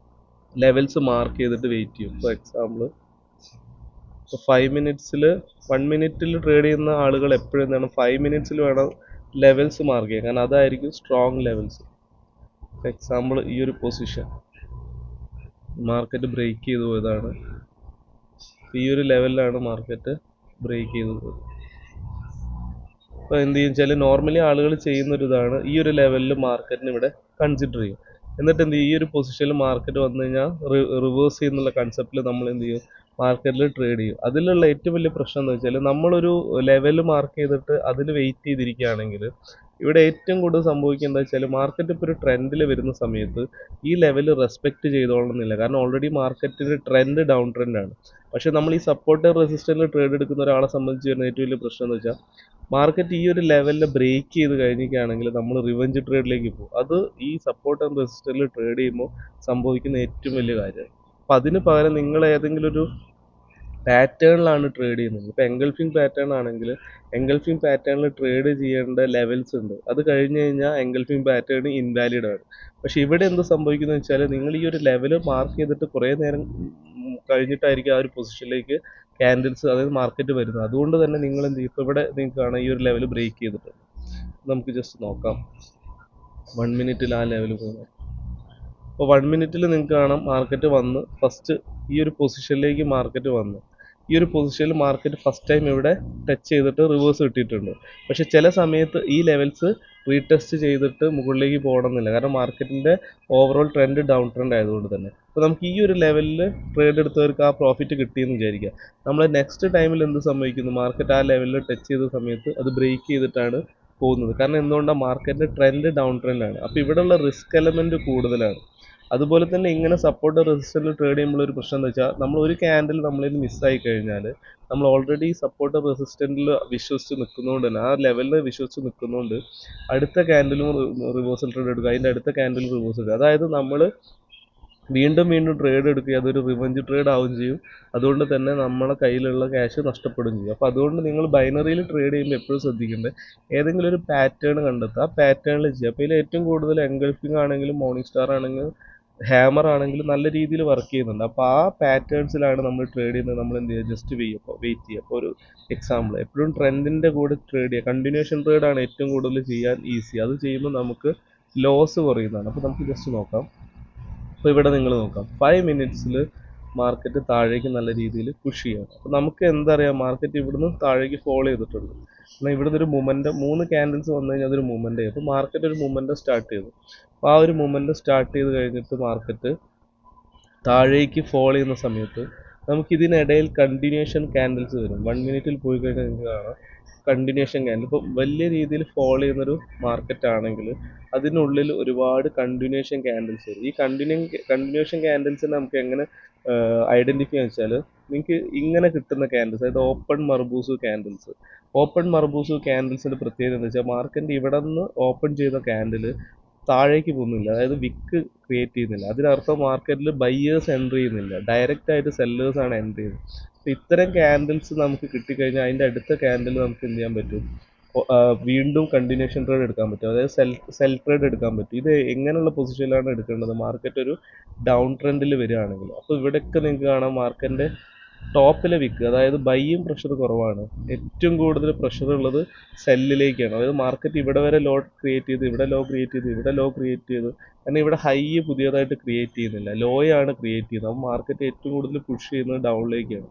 ലെവൽസ് മാർക്ക് ചെയ്തിട്ട് വെയിറ്റ് ചെയ്യും. ഫോർ എക്സാമ്പിൾ ഇപ്പോൾ 5 മിനിറ്റ്സിൽ 1 മിനിറ്റിൽ ട്രേഡ് ചെയ്യുന്ന ആളുകൾ എപ്പോഴും എന്താണ് 5 മിനിറ്റ്സിൽ വേണം ലെവൽസ് മാർക്ക് ചെയ്യാൻ. കാരണം അതായിരിക്കും സ്ട്രോങ് ലെവൽസ്. ഫോർ എക്സാമ്പിൾ ഈ ഒരു പൊസിഷൻ മാർക്കറ്റ് ബ്രേക്ക് ചെയ്തു പോയതാണ്. ഈ ഒരു ലെവലിലാണ് മാർക്കറ്റ് ബ്രേക്ക് ചെയ്തു പോയത്. അപ്പോൾ എന്ത് ചെയ്യും വെച്ചാൽ നോർമലി ആളുകൾ ചെയ്യുന്നൊരു ഇതാണ്, ഈ ഒരു ലെവലിൽ മാർക്കറ്റിന് ഇവിടെ കൺസിഡർ ചെയ്യും. എന്നിട്ട് എന്ത് ചെയ്യും, ഈ ഒരു പൊസിഷനിൽ മാർക്കറ്റ് വന്നു കഴിഞ്ഞാൽ റിവേഴ്സ് ചെയ്യുന്നുള്ള കൺസെപ്റ്റിൽ നമ്മൾ എന്ത് ചെയ്യും, മാർക്കറ്റിൽ ട്രേഡ് ചെയ്യും. അതിലുള്ള ഏറ്റവും വലിയ പ്രശ്നം എന്ന് വെച്ചാൽ നമ്മളൊരു ലെവൽ മാർക്ക് ചെയ്തിട്ട് അതിൽ വെയിറ്റ് ചെയ്തിരിക്കുകയാണെങ്കിൽ ഇവിടെ ഏറ്റവും കൂടുതൽ സംഭവിക്കുന്നത് വെച്ചാൽ മാർക്കറ്റ് ഇപ്പോൾ ഒരു ട്രെൻഡിൽ വരുന്ന സമയത്ത് ഈ ലെവൽ റെസ്പെക്റ്റ് ചെയ്തോളണമെന്നില്ല. കാരണം ഓൾറെഡി മാർക്കറ്റിൻ്റെ ട്രെൻഡ് ഡൗൺ ട്രെൻഡാണ്. പക്ഷേ നമ്മൾ ഈ സപ്പോർട്ടർ റെസിസ്റ്റൻറ്റിൽ ട്രേഡ് എടുക്കുന്ന ഒരാളെ സംബന്ധിച്ച് വരുന്ന ഏറ്റവും വലിയ പ്രശ്നം എന്ന് വെച്ചാൽ മാർക്കറ്റ് ഈ ഒരു ലെവലിൽ ബ്രേക്ക് ചെയ്ത് കഴിഞ്ഞിരിക്കുകയാണെങ്കിൽ നമ്മൾ റിവഞ്ച് ട്രേഡിലേക്ക് പോകും. അത് ഈ സപ്പോർട്ട് ആൻഡ് റെസിസ്റ്ററിൽ ട്രേഡ് ചെയ്യുമ്പോൾ സംഭവിക്കുന്ന ഏറ്റവും വലിയ കാര്യമാണ്. അപ്പോൾ അതിന് പകരം നിങ്ങൾ ഏതെങ്കിലും ഒരു പാറ്റേണിലാണ് ട്രേഡ് ചെയ്യുന്നത്. ഇപ്പോൾ എൻഗൾഫിംഗ് പാറ്റേൺ ആണെങ്കിൽ എൻഗൾഫിംഗ് പാറ്റേണിൽ ട്രേഡ് ചെയ്യേണ്ട ലെവൽസ് ഉണ്ട്. അത് കഴിഞ്ഞ് കഴിഞ്ഞാൽ എൻഗൾഫിംഗ് പാറ്റേൺ ഇൻവാലിഡ് ആണ്. പക്ഷേ ഇവിടെ എന്ത് സംഭവിക്കുന്നത് വെച്ചാൽ നിങ്ങൾ ഈ ഒരു ലെവൽ മാർക്ക് ചെയ്തിട്ട് കുറേ നേരം കഴിഞ്ഞിട്ടായിരിക്കും ആ ഒരു പൊസിഷനിലേക്ക് ക്യാൻഡിൽസ്, അതായത് മാർക്കറ്റ് വരുന്നത്. അതുകൊണ്ട് തന്നെ നിങ്ങൾ എന്ത് ചെയ്യും, ഇപ്പോൾ ഇവിടെ നിങ്ങൾക്ക് കാണാം ഈ ഒരു ലെവൽ ബ്രേക്ക് ചെയ്തിട്ടുണ്ട്. നമുക്ക് ജസ്റ്റ് നോക്കാം 1 മിനിറ്റിൽ ആ ലെവൽ പോകുന്നത്. അപ്പോൾ 1 മിനിറ്റിൽ നിങ്ങൾക്ക് കാണാം മാർക്കറ്റ് വന്ന് ഫസ്റ്റ് ഈ ഒരു പൊസിഷനിലേക്ക് മാർക്കറ്റ് വന്നു. ഈ ഒരു പൊസിഷനിൽ മാർക്കറ്റ് ഫസ്റ്റ് ടൈം ഇവിടെ ടച്ച് ചെയ്തിട്ട് റിവേഴ്സ് കിട്ടിയിട്ടുണ്ട്. പക്ഷേ ചില സമയത്ത് ഈ ലെവൽസ് റീടെസ്റ്റ് ചെയ്തിട്ട് മുകളിലേക്ക് പോകണമെന്നില്ല. കാരണം മാർക്കറ്റിൻ്റെ ഓവറോൾ ട്രെൻഡ് ഡൗൺ ട്രെൻഡ് ആയതുകൊണ്ട് തന്നെ. അപ്പോൾ നമുക്ക് ഈ ഒരു ലെവലിൽ ട്രേഡ് എടുത്തവർക്ക് ആ പ്രോഫിറ്റ് കിട്ടിയെന്ന് വിചാരിക്കുക. നമ്മൾ നെക്സ്റ്റ് ടൈമിൽ എന്ത് സംഭവിക്കുന്നു, മാർക്കറ്റ് ആ ലെവലിൽ ടച്ച് ചെയ്ത സമയത്ത് അത് ബ്രേക്ക് ചെയ്തിട്ടാണ് പോകുന്നത്. കാരണം എന്തുകൊണ്ടാണ്, മാർക്കറ്റിൻ്റെ ട്രെൻഡ് ഡൗൺ ട്രെൻഡാണ്. അപ്പോൾ ഇവിടെയുള്ള റിസ്ക് എലമെൻറ്റ് കൂടുതലാണ്. അതുപോലെ തന്നെ ഇങ്ങനെ സപ്പോർട്ട് റെസിസ്റ്റൻറ്റിൽ ട്രേഡ് ചെയ്യുമ്പോൾ ഒരു പ്രശ്നം എന്ന് വെച്ചാൽ നമ്മൾ ഒരു ക്യാൻഡിൽ നമ്മളിൽ മിസ്സായി കഴിഞ്ഞാൽ നമ്മൾ ഓൾറെഡി സപ്പോർട്ട് റെസിസ്റ്റൻറ്റിൽ വിശ്വസിച്ച് നിൽക്കുന്നതുകൊണ്ട് തന്നെ ആ ലെവലിൽ വിശ്വസിച്ച് നിൽക്കുന്നതുകൊണ്ട് അടുത്ത ക്യാൻഡിലും റിവേഴ്സൽ ട്രേഡ് എടുക്കുക, അതിൻ്റെ അടുത്ത ക്യാൻഡിലും റിവേഴ്സൽ എടുക്കുക. അതായത് നമ്മൾ വീണ്ടും വീണ്ടും ട്രേഡ് എടുക്കുക, അതൊരു റിവഞ്ച് ട്രേഡ് ആവുകയും ചെയ്യും. അതുകൊണ്ട് തന്നെ നമ്മളെ കയ്യിലുള്ള ക്യാഷ് നഷ്ടപ്പെടുകയും ചെയ്യും. അപ്പോൾ അതുകൊണ്ട് നിങ്ങൾ ബൈനറിയിൽ ട്രേഡ് ചെയ്യുമ്പോൾ എപ്പോഴും ശ്രദ്ധിക്കേണ്ടത് ഏതെങ്കിലും ഒരു പാറ്റേൺ കണ്ടെത്തുക, ആ പാറ്റേണിൽ ചെയ്യുക. അപ്പോൾ ഇതിൽ ഏറ്റവും കൂടുതൽ എൻഗൾഫിംഗ് ആണെങ്കിലും മോർണിംഗ് സ്റ്റാർ ആണെങ്കിലും ഹാമർ ആണെങ്കിലും നല്ല രീതിയിൽ വർക്ക് ചെയ്യുന്നുണ്ട്. അപ്പോൾ ആ പാറ്റേൺസിലാണ് നമ്മൾ ട്രേഡ് ചെയ്യുന്നത്. നമ്മൾ എന്ത് ചെയ്യുക, ജസ്റ്റ് വെയിറ്റ് ചെയ്യുക. അപ്പോൾ ഒരു എക്സാമ്പിൾ എപ്പോഴും ട്രെൻഡിൻ്റെ കൂടെ ട്രേഡ് ചെയ്യുക. കണ്ടിന്യൂഷൻ ട്രേഡാണ് ഏറ്റവും കൂടുതൽ ചെയ്യാൻ ഈസി. അത് ചെയ്യുമ്പോൾ നമുക്ക് ലോസ് കുറയുന്നതാണ്. അപ്പോൾ നമുക്ക് ജസ്റ്റ് നോക്കാം. അപ്പോൾ ഇവിടെ നിങ്ങൾ നോക്കാം, 5 മിനിറ്റ്സിൽ മാർക്കറ്റ് താഴേക്ക് നല്ല രീതിയിൽ പുഷ് ചെയ്യണം. അപ്പോൾ നമുക്ക് എന്താ പറയുക, മാർക്കറ്റ് ഇവിടുന്ന് താഴേക്ക് ഫോളോ ചെയ്തിട്ടുണ്ട്. എന്നാൽ ഇവിടുന്ന് ഒരു മൊമെൻറ്റം 3 ക്യാൻഡിൽസ് വന്നു കഴിഞ്ഞാൽ അതൊരു മൊമെൻ്റ് ആയി. അപ്പോൾ മാർക്കറ്റ് ഒരു മൊമെൻറ്റം സ്റ്റാർട്ട് ചെയ്തു. അപ്പോൾ ആ ഒരു മൊമെൻറ്റം സ്റ്റാർട്ട് ചെയ്ത് കഴിഞ്ഞിട്ട് മാർക്കറ്റ് താഴേക്ക് ഫോളോ ചെയ്യുന്ന സമയത്ത് നമുക്കിതിനിടയിൽ കണ്ടിന്യൂഷൻ ക്യാൻഡിൽസ് വരും. 1 മിനിറ്റിൽ പോയി കഴിഞ്ഞാൽ നിങ്ങൾക്ക് കാണാം കണ്ടിന്യൂഷൻ ക്യാൻഡിൽ. ഇപ്പോൾ വലിയ രീതിയിൽ ഫോളോ ചെയ്യുന്നൊരു മാർക്കറ്റ് ആണെങ്കിൽ അതിനുള്ളിൽ ഒരുപാട് കണ്ടിന്യൂഷൻ ക്യാൻഡിൽസ് വരും. ഈ കണ്ടിന്യൂഷൻ ക്യാൻഡിൽസിനെ നമുക്ക് എങ്ങനെ ഐഡൻറ്റിഫൈ ചെയ്യാന്ന് വെച്ചാൽ, നിങ്ങൾക്ക് ഇങ്ങനെ കിട്ടുന്ന ക്യാൻഡിൽസ്, അതായത് ഓപ്പൺ മർബൂസു ക്യാൻഡിൽസിൻ്റെ പ്രത്യേകത എന്ന് വെച്ചാൽ മാർക്കറ്റ് ഇവിടെ നിന്ന് ഓപ്പൺ ചെയ്ത ക്യാൻഡിൽ താഴേക്ക് പോകുന്നില്ല, അതായത് വിക്ക് ക്രിയേറ്റ് ചെയ്യുന്നില്ല. അതിനർത്ഥം മാർക്കറ്റിൽ ബയ്യേഴ്സ് എൻട്രി ചെയ്യുന്നില്ല, ഡയറക്റ്റ് ആയിട്ട് സെല്ലേഴ്സാണ് എൻട്രി ചെയ്യുന്നത്. അപ്പോൾ ഇത്തരം ക്യാൻഡിൽസ് നമുക്ക് കിട്ടിക്കഴിഞ്ഞാൽ അതിൻ്റെ അടുത്ത ക്യാൻഡിൽ നമുക്ക് എന്ത് ചെയ്യാൻ പറ്റും, വീണ്ടും കണ്ടിന്യൂഷൻ ട്രേഡ് എടുക്കാൻ പറ്റും, അതായത് സെൽ ട്രേഡ് എടുക്കാൻ പറ്റും. ഇത് എങ്ങനെയുള്ള പൊസിഷനിലാണ് എടുക്കേണ്ടത്, മാർക്കറ്റ് ഒരു ഡൗൺ ട്രെൻഡിൽ വരികയാണെങ്കിൽ. അപ്പോൾ ഇവിടെയൊക്കെ നിങ്ങൾക്ക് കാണാം മാർക്കറ്റിൻ്റെ ടോപ്പിലെ വിക്ക്, അതായത് ബൈയും പ്രഷർ കുറവാണ്. ഏറ്റവും കൂടുതൽ പ്രഷർ ഉള്ളത് സെല്ലിലേക്കാണ്. അതായത് മാർക്കറ്റ് ഇവിടെ വരെ ലോ ക്രിയേറ്റ് ചെയ്ത്, ഇവിടെ ലോ ക്രിയേറ്റ് ചെയ്ത്, ഇവിടെ ലോ ക്രിയേറ്റ് ചെയ്ത്, കാരണം ഇവിടെ ഹൈ പുതിയതായിട്ട് ക്രിയേറ്റ് ചെയ്യുന്നില്ല, ലോയാണ് ക്രിയേറ്റ് ചെയ്യുന്നത്. അപ്പോൾ മാർക്കറ്റ് ഏറ്റവും കൂടുതൽ പുഷ് ചെയ്യുന്നത് ഡൗണിലേക്കാണ്.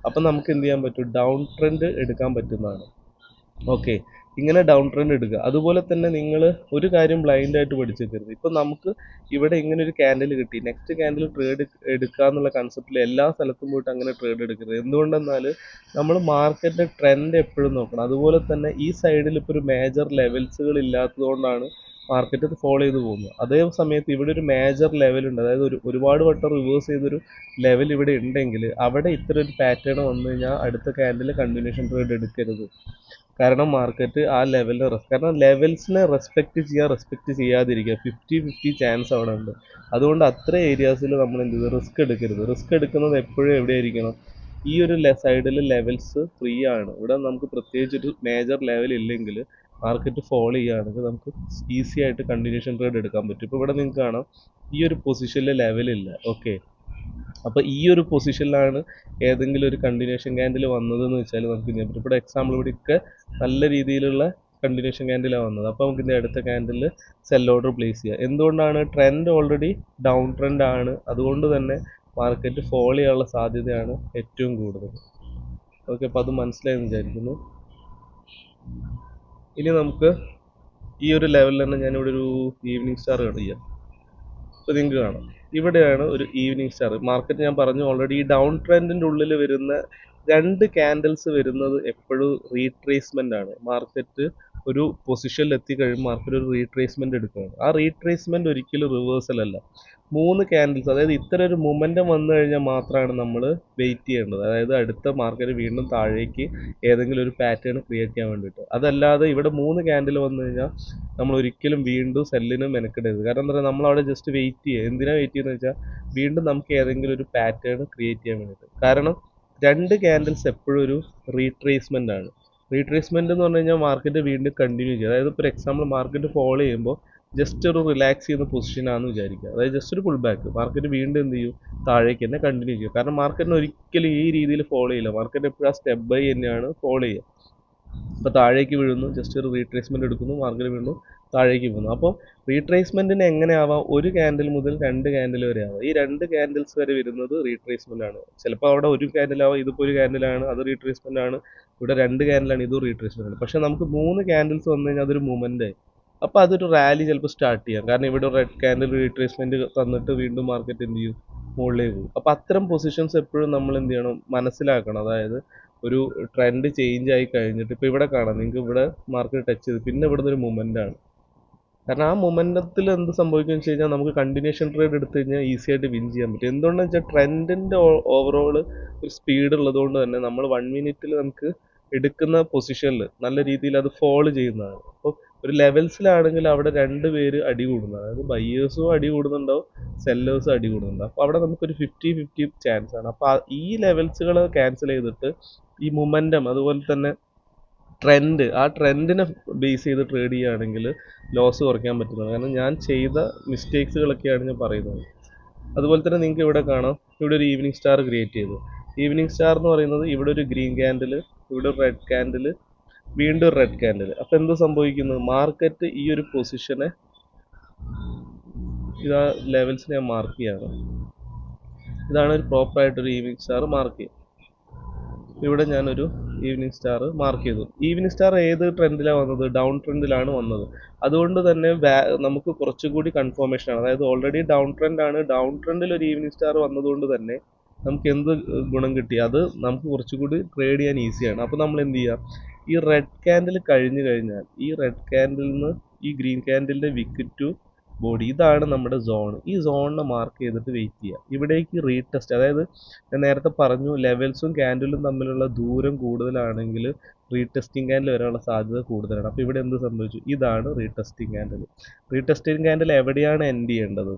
അപ്പം നമുക്ക് എന്ത് ചെയ്യാൻ പറ്റും, ഡൗൺ ട്രെൻഡ് എടുക്കാൻ പറ്റുന്നതാണ്. ഓക്കെ, ഇങ്ങനെ ഡൗൺ ട്രെൻഡ് എടുക്കുക. അതുപോലെ തന്നെ നിങ്ങൾ ഒരു കാര്യം ബ്ലൈൻഡായിട്ട് പഠിച്ചേക്കരുത്. ഇപ്പം നമുക്ക് ഇവിടെ ഇങ്ങനെ ഒരു ക്യാൻഡിൽ കിട്ടി, നെക്സ്റ്റ് ക്യാൻഡിൽ ട്രേഡ് എടുക്കുക എന്നുള്ള കൺസെപ്റ്റിൽ എല്ലാ സ്ഥലത്തും പോയിട്ട് അങ്ങനെ ട്രേഡ് എടുക്കരുത്. എന്തുകൊണ്ടെന്നാൽ നമ്മൾ മാർക്കറ്റിൻ്റെ ട്രെൻഡ് എപ്പോഴും നോക്കണം. അതുപോലെ തന്നെ ഈ സൈഡിൽ ഇപ്പോൾ ഒരു മേജർ ലെവൽസുകൾ ഇല്ലാത്തതുകൊണ്ടാണ് മാർക്കറ്റ് ഫോളോ ചെയ്ത് പോകുന്നത്. അതേ സമയത്ത് ഇവിടെ ഒരു മേജർ ലെവലുണ്ട്, അതായത് ഒരുപാട് വട്ടം റിവേഴ്സ് ചെയ്തൊരു ലെവൽ ഇവിടെ ഉണ്ടെങ്കിൽ അവിടെ ഇത്ര ഒരു പാറ്റേൺ വന്നു കഴിഞ്ഞാൽ അടുത്ത ക്യാൻഡിൽ കണ്ടിന്യൂഷൻ ട്രേഡ് എടുക്കരുത്. കാരണം മാർക്കറ്റ് ആ ലെവലിനെ കാരണം ലെവൽസിനെ റെസ്പെക്റ്റ് ചെയ്യാതിരിക്കുക 50-50 ചാൻസ് അവിടെ ഉണ്ട്. അതുകൊണ്ട് അത്ര ഏരിയാസിൽ നമ്മൾ എന്ത് ചെയ്ത് റിസ്ക് എടുക്കരുത്. റിസ്ക് എടുക്കുന്നത് എപ്പോഴും എവിടെയായിരിക്കണം, ഈ ഒരു സൈഡിൽ ലെവൽസ് ഫ്രീ ആണ്. ഇവിടെ നമുക്ക് പ്രത്യേകിച്ചൊരു മേജർ ലെവൽ ഇല്ലെങ്കിൽ മാർക്കറ്റ് ഫോളോ ചെയ്യുകയാണെങ്കിൽ നമുക്ക് ഈസി ആയിട്ട് കണ്ടിന്യൂഷൻ ട്രേഡ് എടുക്കാൻ പറ്റും. ഇപ്പോൾ ഇവിടെ നിങ്ങൾക്ക് കാണാം ഈ ഒരു പൊസിഷനിൽ ലെവലില്ല. ഓക്കെ, അപ്പോൾ ഈ ഒരു പൊസിഷനിലാണ് ഏതെങ്കിലും ഒരു കണ്ടിന്യൂഷൻ ക്യാൻഡിൽ വന്നതെന്ന് വെച്ചാൽ നമുക്ക് ചെയ്യാൻ പറ്റും. ഇവിടെ എക്സാമ്പിൾ ഇവിടെയൊക്കെ നല്ല രീതിയിലുള്ള കണ്ടിന്യൂഷൻ ക്യാൻഡിലാണ് വന്നത്. അപ്പോൾ നമുക്ക് ഇതിൻ്റെ അടുത്ത ക്യാൻഡിൽ സെൽ ഓർഡർ പ്ലേസ് ചെയ്യുക. എന്തുകൊണ്ടാണ്, ട്രെൻഡ് ഓൾറെഡി ഡൗൺ ട്രെൻഡ് ആണ്. അതുകൊണ്ട് തന്നെ മാർക്കറ്റ് ഫോളോ ചെയ്യാനുള്ള സാധ്യതയാണ് ഏറ്റവും കൂടുതൽ. ഓക്കെ, അപ്പോൾ അത് മനസ്സിലായെന്ന് വിചാരിക്കുന്നു. ഇനി നമുക്ക് ഈ ഒരു ലെവലിൽ തന്നെ ഞാനിവിടെ ഒരു ഈവനിങ് സ്റ്റാർ ചെയ്യാം. അപ്പോൾ നിങ്ങൾക്ക് കാണാം ഇവിടെയാണ് ഒരു ഈവനിങ് സ്റ്റാർ. മാർക്കറ്റ് ഞാൻ പറഞ്ഞു ഓൾറെഡി ഈ ഡൗൺ ട്രെൻഡിൻ്റെ ഉള്ളിൽ വരുന്ന 2 ക്യാൻഡിൽസ് വരുന്നത് എപ്പോഴും റീട്രേസ്മെൻ്റ് ആണ്. മാർക്കറ്റ് ഒരു പൊസിഷനിൽ എത്തിക്കഴിയുമ്പോൾ മാർക്കറ്റ് ഒരു റീട്രേസ്മെൻ്റ് എടുക്കുകയാണ്. ആ റീട്രേസ്മെൻ്റ് ഒരിക്കലും റിവേഴ്സൽ അല്ല. 3 ക്യാൻഡിൽസ്, അതായത് ഇത്ര ഒരു മൊമെൻറ്റം വന്നു കഴിഞ്ഞാൽ മാത്രമാണ് നമ്മൾ വെയിറ്റ് ചെയ്യേണ്ടത്. അതായത് അടുത്ത മാർക്കറ്റ് വീണ്ടും താഴേക്ക് ഏതെങ്കിലും ഒരു പാറ്റേൺ ക്രിയേറ്റ് ചെയ്യാൻ വേണ്ടിയിട്ട്. അതല്ലാതെ ഇവിടെ 3 ക്യാൻഡിൽ വന്നു കഴിഞ്ഞാൽ നമ്മൾ ഒരിക്കലും വീണ്ടും സെല്ലിന് മെനക്കെടരുത്. കാരണം എന്താ പറയുക, നമ്മളവിടെ ജസ്റ്റ് വെയിറ്റ് ചെയ്യുക. എന്തിനാണ് വെയിറ്റ് ചെയ്യുന്നത് വെച്ചാൽ വീണ്ടും നമുക്ക് ഏതെങ്കിലും ഒരു പാറ്റേൺ ക്രിയേറ്റ് ചെയ്യാൻ വേണ്ടിയിട്ട്. കാരണം 2 ക്യാൻഡിൽസ് എപ്പോഴും ഒരു റീട്രേസ്മെൻ്റ് ആണ്. റീട്രേസ്മെൻ്റ് എന്ന് പറഞ്ഞു കഴിഞ്ഞാൽ മാർക്കറ്റ് വീണ്ടും കണ്ടിന്യൂ ചെയ്യുക. അതായത് ഇപ്പോൾ എക്സാമ്പിൾ മാർക്കറ്റ് ഫോളോ ചെയ്യുമ്പോൾ ജസ്റ്റ് ഒരു റിലാക്സ് ചെയ്യുന്ന പൊസിഷനാണെന്ന് വിചാരിക്കുക. അതായത് ജസ്റ്റ് ഒരു പുൾ ബാക്ക്, മാർക്കറ്റ് വീണ്ടും എന്ത് ചെയ്യും, താഴേക്ക് തന്നെ കണ്ടിന്യൂ ചെയ്യും. കാരണം മാർക്കറ്റിന് ഒരിക്കലും ഈ രീതിയിൽ ഫോളോ ചെയ്യില്ല. മാർക്കറ്റ് എപ്പോഴും ആ സ്റ്റെപ്പ് ബൈ തന്നെയാണ് ഫോളോ ചെയ്യുക. അപ്പോൾ താഴേക്ക് വീഴുന്നു, ജസ്റ്റ് ഒരു റീട്രേസ്മെൻറ്റ് എടുക്കുന്നു, മാർക്കറ്റ് വീണ്ടും താഴേക്ക് പോകുന്നു. അപ്പോൾ റീട്രേസ്മെൻറ്റിന് എങ്ങനെ ആവാം, ഒരു ക്യാൻഡിൽ മുതൽ 2 ക്യാൻഡിൽ വരെ ആവാം. ഈ 2 ക്യാൻഡിൽസ് വരെ വരുന്നത് റീട്രേസ്മെൻ്റ് ആണ്. ചിലപ്പോൾ അവിടെ ഒരു ക്യാൻഡിലാവാം, ഇതിപ്പോൾ ഒരു ക്യാൻഡിലാണ്, അത് റീട്രേസ്മെൻ്റ് ആണ്. ഇവിടെ 2 ക്യാൻഡിലാണ്, ഇതും റീട്രേസ്മെൻ്റ് ആണ്. പക്ഷേ നമുക്ക് 3 ക്യാൻഡിൽസ് വന്നു കഴിഞ്ഞാൽ അതൊരു മൂവ്മെൻ്റ് ആയി. അപ്പോൾ അതൊരു റാലി ചിലപ്പോൾ സ്റ്റാർട്ട് ചെയ്യാം. കാരണം ഇവിടെ റെഡ് ക്യാൻഡിൽ റീട്രേസ്മെൻറ്റ് തന്നിട്ട് വീണ്ടും മാർക്കറ്റ് എന്ത് ചെയ്യും, മുകളിലേക്ക് പോകും. അപ്പോൾ അത്തരം പൊസിഷൻസ് എപ്പോഴും നമ്മൾ എന്ത് ചെയ്യണം, മനസ്സിലാക്കണം. അതായത് ഒരു ട്രെൻഡ് ചേഞ്ച് ആയി കഴിഞ്ഞിട്ട് ഇപ്പോൾ ഇവിടെ കാണാം, നിങ്ങൾക്ക് ഇവിടെ മാർക്കറ്റ് ടച്ച് ചെയ്ത് പിന്നെ ഇവിടുന്ന് ഒരു മൂവ്മെൻ്റ് ആണ്. കാരണം ആ മൊമെൻറ്റത്തിൽ എന്ത് സംഭവിക്കുമെന്ന് വെച്ച് കഴിഞ്ഞാൽ നമുക്ക് കണ്ടിന്യൂഷൻ ട്രേഡ് എടുത്തു കഴിഞ്ഞാൽ ഈസി ആയിട്ട് വിൻ ചെയ്യാൻ പറ്റും. എന്തുകൊണ്ടെന്ന് വെച്ചാൽ ട്രെൻഡിൻ്റെ ഓവറോൾ ഒരു സ്പീഡ് ഉള്ളതുകൊണ്ട് തന്നെ നമ്മൾ 1 മിനിറ്റിൽ നമുക്ക് എടുക്കുന്ന പൊസിഷനിൽ നല്ല രീതിയിൽ അത് ഫോൾ ചെയ്യുന്നതാണ്. അപ്പോൾ ഒരു ലെവൽസിലാണെങ്കിൽ അവിടെ രണ്ട് പേര് അടി കൂടുന്നതാണ്. അതായത് ബയ്യേഴ്സും അടി കൂടുന്നുണ്ടാവും, സെല്ലേഴ്സും അടി കൂടുന്നുണ്ടാവും. അപ്പോൾ അവിടെ നമുക്കൊരു 50-50 ചാൻസ് ആണ്. അപ്പോൾ ഈ ലെവൽസുകൾ ക്യാൻസൽ ചെയ്തിട്ട് ഈ മൊമെൻറ്റം അതുപോലെ തന്നെ ആ ട്രെൻഡിനെ ബേസ് ചെയ്ത് ട്രേഡ് ചെയ്യുകയാണെങ്കിൽ ലോസ് കുറയ്ക്കാൻ പറ്റുന്നതാണ്. കാരണം ഞാൻ ചെയ്ത മിസ്റ്റേക്സുകളൊക്കെയാണ് ഞാൻ പറയുന്നത്. അതുപോലെ തന്നെ നിങ്ങൾക്ക് ഇവിടെ കാണാം, ഇവിടെ ഒരു ഈവനിങ് സ്റ്റാർ ക്രിയേറ്റ് ചെയ്തു. ഈവനിങ് സ്റ്റാർ എന്ന് പറയുന്നത് ഇവിടെ ഒരു ഗ്രീൻ ക്യാൻഡിൽ, ഇവിടെ ഒരു റെഡ് ക്യാൻഡിൽ, വീണ്ടും റെഡ് ക്യാൻഡിൽ. അപ്പോൾ എന്ത് സംഭവിക്കുന്നു, മാർക്കറ്റ് ഈ ഒരു പൊസിഷനെ ഇതാ ലെവൽസ് ഞാൻ മാർക്ക് ചെയ്യാണ്. ഇതാണ് ഒരു പ്രോപ്പറായിട്ടൊരു ഈവനിങ് സ്റ്റാർ മാർക്ക് ചെയ്യുക. ഇവിടെ ഞാനൊരു ഈവനിങ് സ്റ്റാർ മാർക്ക് ചെയ്തു. ഈവനിങ് സ്റ്റാർ ഏത് ട്രെൻഡിലാണ് വന്നത്, ഡൗൺ ട്രെൻഡിലാണ് വന്നത്. അതുകൊണ്ട് തന്നെ നമുക്ക് കുറച്ചുകൂടി കൺഫർമേഷൻ ആണ്. അതായത് ഓൾറെഡി ഡൗൺ ട്രെൻഡാണ്, ഡൗൺ ട്രെൻഡിൽ ഒരു ഈവനിങ് സ്റ്റാർ വന്നതുകൊണ്ട് തന്നെ നമുക്ക് എന്ത് ഗുണം കിട്ടി, അത് നമുക്ക് കുറച്ചുകൂടി ട്രേഡ് ചെയ്യാൻ ഈസിയാണ്. അപ്പോൾ നമ്മൾ എന്ത് ചെയ്യുക, ഈ റെഡ് ക്യാൻഡിൽ കഴിഞ്ഞു കഴിഞ്ഞാൽ ഈ റെഡ് ക്യാൻഡിൽ നിന്ന് ഈ ഗ്രീൻ ക്യാൻഡിലിൻ്റെ വിക്ക് ടു ബോഡി, ഇതാണ് നമ്മുടെ സോൺ. ഈ സോണിനെ മാർക്ക് ചെയ്തിട്ട് വെയിറ്റ് ചെയ്യുക. ഇവിടേക്ക് റീടെസ്റ്റ്, അതായത് ഞാൻ നേരത്തെ പറഞ്ഞു ലെവൽസും ക്യാൻഡിലും തമ്മിലുള്ള ദൂരം കൂടുതലാണെങ്കിൽ റീടെസ്റ്റിംഗ് ക്യാൻഡിൽ വരാനുള്ള സാധ്യത കൂടുതലാണ്. അപ്പോൾ ഇവിടെ എന്ത് സംഭവിച്ചു, ഇതാണ് റീടെസ്റ്റിംഗ് ക്യാൻഡിൽ. റീടെസ്റ്റിംഗ് ക്യാൻഡിൽ എവിടെയാണ് എൻഡ് ചെയ്യേണ്ടത്,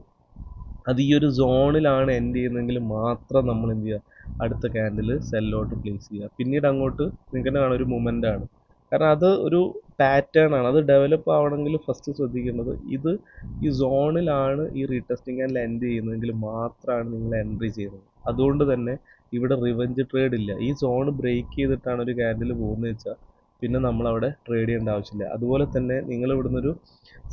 അത് ഈ ഒരു സോണിലാണ് എൻഡ് ചെയ്യുന്നതെങ്കിൽ മാത്രം നമ്മൾ എന്ത് ചെയ്യുക, അടുത്ത ക്യാൻഡിൽ സെല്ലോട്ട് പ്ലേസ് ചെയ്യുക. പിന്നീട് അങ്ങോട്ട് നിങ്ങൾക്ക് കാണാൻ ഒരു മൊമെൻ്റ് ആണ്. കാരണം അത് ഒരു പാറ്റേൺ ആണ്. അത് ഡെവലപ്പ് ആവണമെങ്കിൽ ഫസ്റ്റ് ശ്രദ്ധിക്കേണ്ടത് ഇത് ഈ സോണിലാണ് ഈ റീടെസ്റ്റിംഗ് ക്യാൻഡിൽ എൻഡ് ചെയ്യുന്നതെങ്കിൽ മാത്രമാണ് നിങ്ങൾ എൻട്രി ചെയ്യുന്നത്. അതുകൊണ്ട് തന്നെ ഇവിടെ റിവഞ്ച് ട്രേഡ് ഇല്ല. ഈ സോൺ ബ്രേക്ക് ചെയ്തിട്ടാണ് ഒരു ക്യാൻഡിൽ പോകുന്നത് വെച്ചാൽ പിന്നെ നമ്മളവിടെ ട്രേഡ് ചെയ്യേണ്ട ആവശ്യമില്ല. അതുപോലെ തന്നെ നിങ്ങൾ ഇവിടുന്ന് ഒരു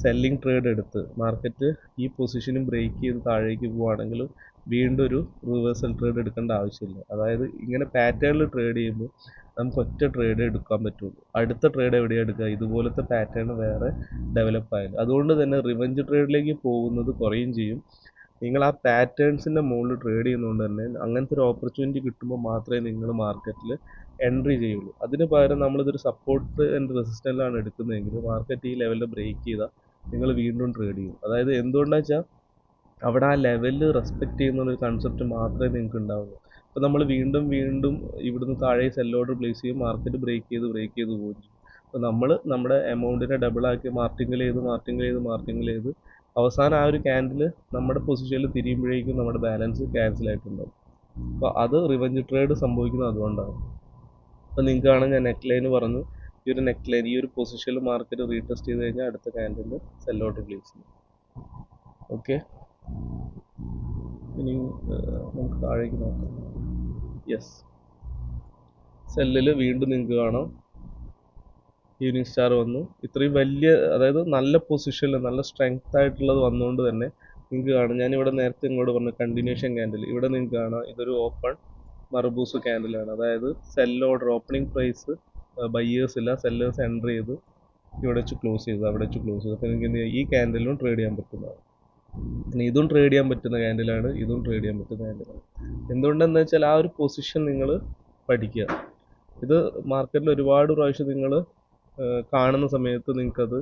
സെല്ലിംഗ് ട്രേഡ് എടുത്ത് മാർക്കറ്റ് ഈ പൊസിഷനും ബ്രേക്ക് ചെയ്ത് താഴേക്ക് പോവുകയാണെങ്കിലും വീണ്ടും ഒരു റിവേഴ്സൽ ട്രേഡ് എടുക്കേണ്ട ആവശ്യമില്ല. അതായത് ഇങ്ങനെ പാറ്റേണിൽ ട്രേഡ് ചെയ്യുമ്പോൾ നമുക്ക് ഒറ്റ ട്രേഡ് എടുക്കാൻ പറ്റുള്ളൂ. അടുത്ത ട്രേഡ് എവിടെയാണ് എടുക്കുക, ഇതുപോലത്തെ പാറ്റേൺ വേറെ ഡെവലപ്പ് ആയാലും. അതുകൊണ്ട് തന്നെ റിവഞ്ച് ട്രേഡിലേക്ക് പോകുന്നത് കുറയും ചെയ്യും. നിങ്ങൾ ആ പാറ്റേൺസിൻ്റെ മുകളിൽ ട്രേഡ് ചെയ്യുന്നതുകൊണ്ട് തന്നെ അങ്ങനത്തെ ഒരു ഓപ്പർച്യൂണിറ്റി കിട്ടുമ്പോൾ മാത്രമേ നിങ്ങൾ മാർക്കറ്റിൽ എൻട്രി ചെയ്യുള്ളൂ. അതിന് പകരം നമ്മളിതൊരു സപ്പോർട്ട് ആൻഡ് റെസിസ്റ്റൻസിലാണ് എടുക്കുന്നതെങ്കിൽ മാർക്കറ്റ് ഈ ലെവലിൽ ബ്രേക്ക് ചെയ്താൽ നിങ്ങൾ വീണ്ടും ട്രേഡ് ചെയ്യും. അതായത് എന്തുകൊണ്ടാണെന്ന് വെച്ചാൽ അവിടെ ആ ലെവലിൽ റെസ്പെക്റ്റ് ചെയ്യുന്ന ഒരു കൺസെപ്റ്റ് മാത്രമേ നിങ്ങൾക്ക് ഉണ്ടാവുള്ളൂ. അപ്പോൾ നമ്മൾ വീണ്ടും ഇവിടുന്ന് താഴെ സെൽ ഓർഡർ പ്ലേസ് ചെയ്യും, മാർക്കറ്റ് ബ്രേക്ക് ചെയ്ത് പോകും ചെയ്യും. അപ്പോൾ നമ്മൾ നമ്മുടെ എമൗണ്ടിനെ ഡബിളാക്കി മാർട്ടിങ്ങിൽ ചെയ്ത് അവസാനം ആ ഒരു ക്യാൻഡിൽ നമ്മുടെ പൊസിഷനിൽ തിരിയുമ്പോഴേക്കും നമ്മുടെ ബാലൻസ് ക്യാൻസൽ ആയിട്ടുണ്ടാവും. അപ്പോൾ അത് റിവഞ്ച് ട്രേഡ് സംഭവിക്കുന്നത് അതുകൊണ്ടാണ്. അപ്പോൾ നിങ്ങൾക്ക് കാണാൻ ഞാൻ നെക്ക് ലൈൻ പറഞ്ഞു, ഈ ഒരു നെക്ക് ലൈൻ ഈ ഒരു പൊസിഷനിൽ മാർക്കറ്റ് റീടെസ്റ്റ് ചെയ്ത് കഴിഞ്ഞാൽ അടുത്ത ക്യാൻഡിൽ സെൽ ഓർഡർ പ്ലേസ് ചെയ്യും. ഓക്കെ, ഇനി നമുക്ക് താഴേക്ക് നോക്കാം. യെസ്, സെല്ലിൽ വീണ്ടും നിങ്ങൾക്ക് കാണാം ഈവനിങ് സ്റ്റാർ വന്നു. ഇത്രയും വലിയ, അതായത് നല്ല പൊസിഷനിൽ നല്ല സ്ട്രെങ്ത് ആയിട്ടുള്ളത് വന്നുകൊണ്ട് തന്നെ നിങ്ങൾക്ക് കാണാം, ഞാനിവിടെ നേരത്തെ ഇങ്ങോട്ട് പറഞ്ഞു കണ്ടിന്യൂഷൻ ക്യാൻഡിൽ, ഇവിടെ നിങ്ങൾക്ക് കാണാം ഇതൊരു ഓപ്പൺ മർബൂസ് ക്യാൻഡിലാണ്. അതായത് sell order opening price buyers ഇല്ല, സെല്ലേഴ്സ് എൻ്റർ ചെയ്ത് ഇവിടെ വെച്ച് ക്ലോസ് ചെയ്തു, അവിടെ വെച്ച് ക്ലോസ് ചെയ്തു. അപ്പോൾ നിങ്ങൾക്ക് ഈ ക്യാൻഡിലും ട്രേഡ് ചെയ്യാൻ പറ്റുന്നതാണ്. പിന്നെ ഇതും ട്രേഡ് ചെയ്യാൻ പറ്റുന്ന ക്യാൻഡിലാണ്, ഇതും ട്രേഡ് ചെയ്യാൻ പറ്റുന്ന ക്യാൻഡിലാണ്. എന്തുകൊണ്ടെന്ന് വെച്ചാൽ ആ ഒരു പൊസിഷൻ നിങ്ങൾ പഠിക്കുക. ഇത് മാർക്കറ്റിൽ ഒരുപാട് പ്രാവശ്യം നിങ്ങൾ കാണുന്ന സമയത്ത് നിങ്ങൾക്കത്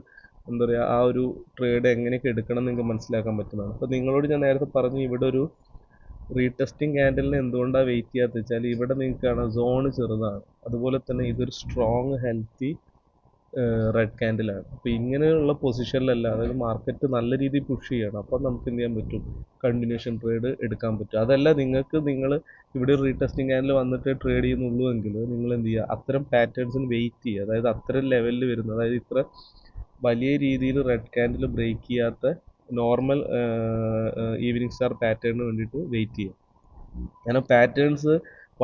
എന്താ പറയുക, ആ ഒരു ട്രേഡ് എങ്ങനെയൊക്കെ എടുക്കണം എന്ന് നിങ്ങൾക്ക് മനസ്സിലാക്കാൻ പറ്റുന്നതാണ്. അപ്പോൾ നിങ്ങളോട് ഞാൻ നേരത്തെ പറഞ്ഞു ഇവിടെ ഒരു റീടെസ്റ്റിംഗ് ക്യാൻഡലിന് എന്തുകൊണ്ടാണ് വെയിറ്റ് ചെയ്യാത്ത വെച്ചാൽ ഇവിടെ നിങ്ങൾക്ക് കാണാം സോൺ ചെറുതാണ്, അതുപോലെ തന്നെ ഇതൊരു സ്ട്രോങ് ഹെൽത്തി റെഡ് ക്യാൻഡിലാണ്. അപ്പോൾ ഇങ്ങനെയുള്ള പൊസിഷനിലല്ല, അതായത് മാർക്കറ്റ് നല്ല രീതിയിൽ പുഷ് ചെയ്യണം, അപ്പോൾ നമുക്ക് എന്ത് ചെയ്യാൻ പറ്റും, കണ്ടിന്യൂഷൻ ട്രേഡ് എടുക്കാൻ പറ്റും. അതല്ല നിങ്ങൾ ഇവിടെ ഒരു റീടെസ്റ്റിംഗ് ക്യാൻഡിൽ വന്നിട്ട് ട്രേഡ് ചെയ്യുന്നുള്ളൂ എങ്കിൽ നിങ്ങൾ എന്ത് ചെയ്യുക, അത്തരം പാറ്റേൺസിന് വെയിറ്റ് ചെയ്യുക. അതായത് അത്തരം ലെവലിൽ വരുന്ന, അതായത് ഇത്ര വലിയ രീതിയിൽ റെഡ് ക്യാൻഡിൽ ബ്രേക്ക് ചെയ്യാത്ത നോർമൽ ഈവനിങ് സ്റ്റാർ പാറ്റേണിന് വേണ്ടിയിട്ട് വെയിറ്റ് ചെയ്യുക. കാരണം പാറ്റേൺസ്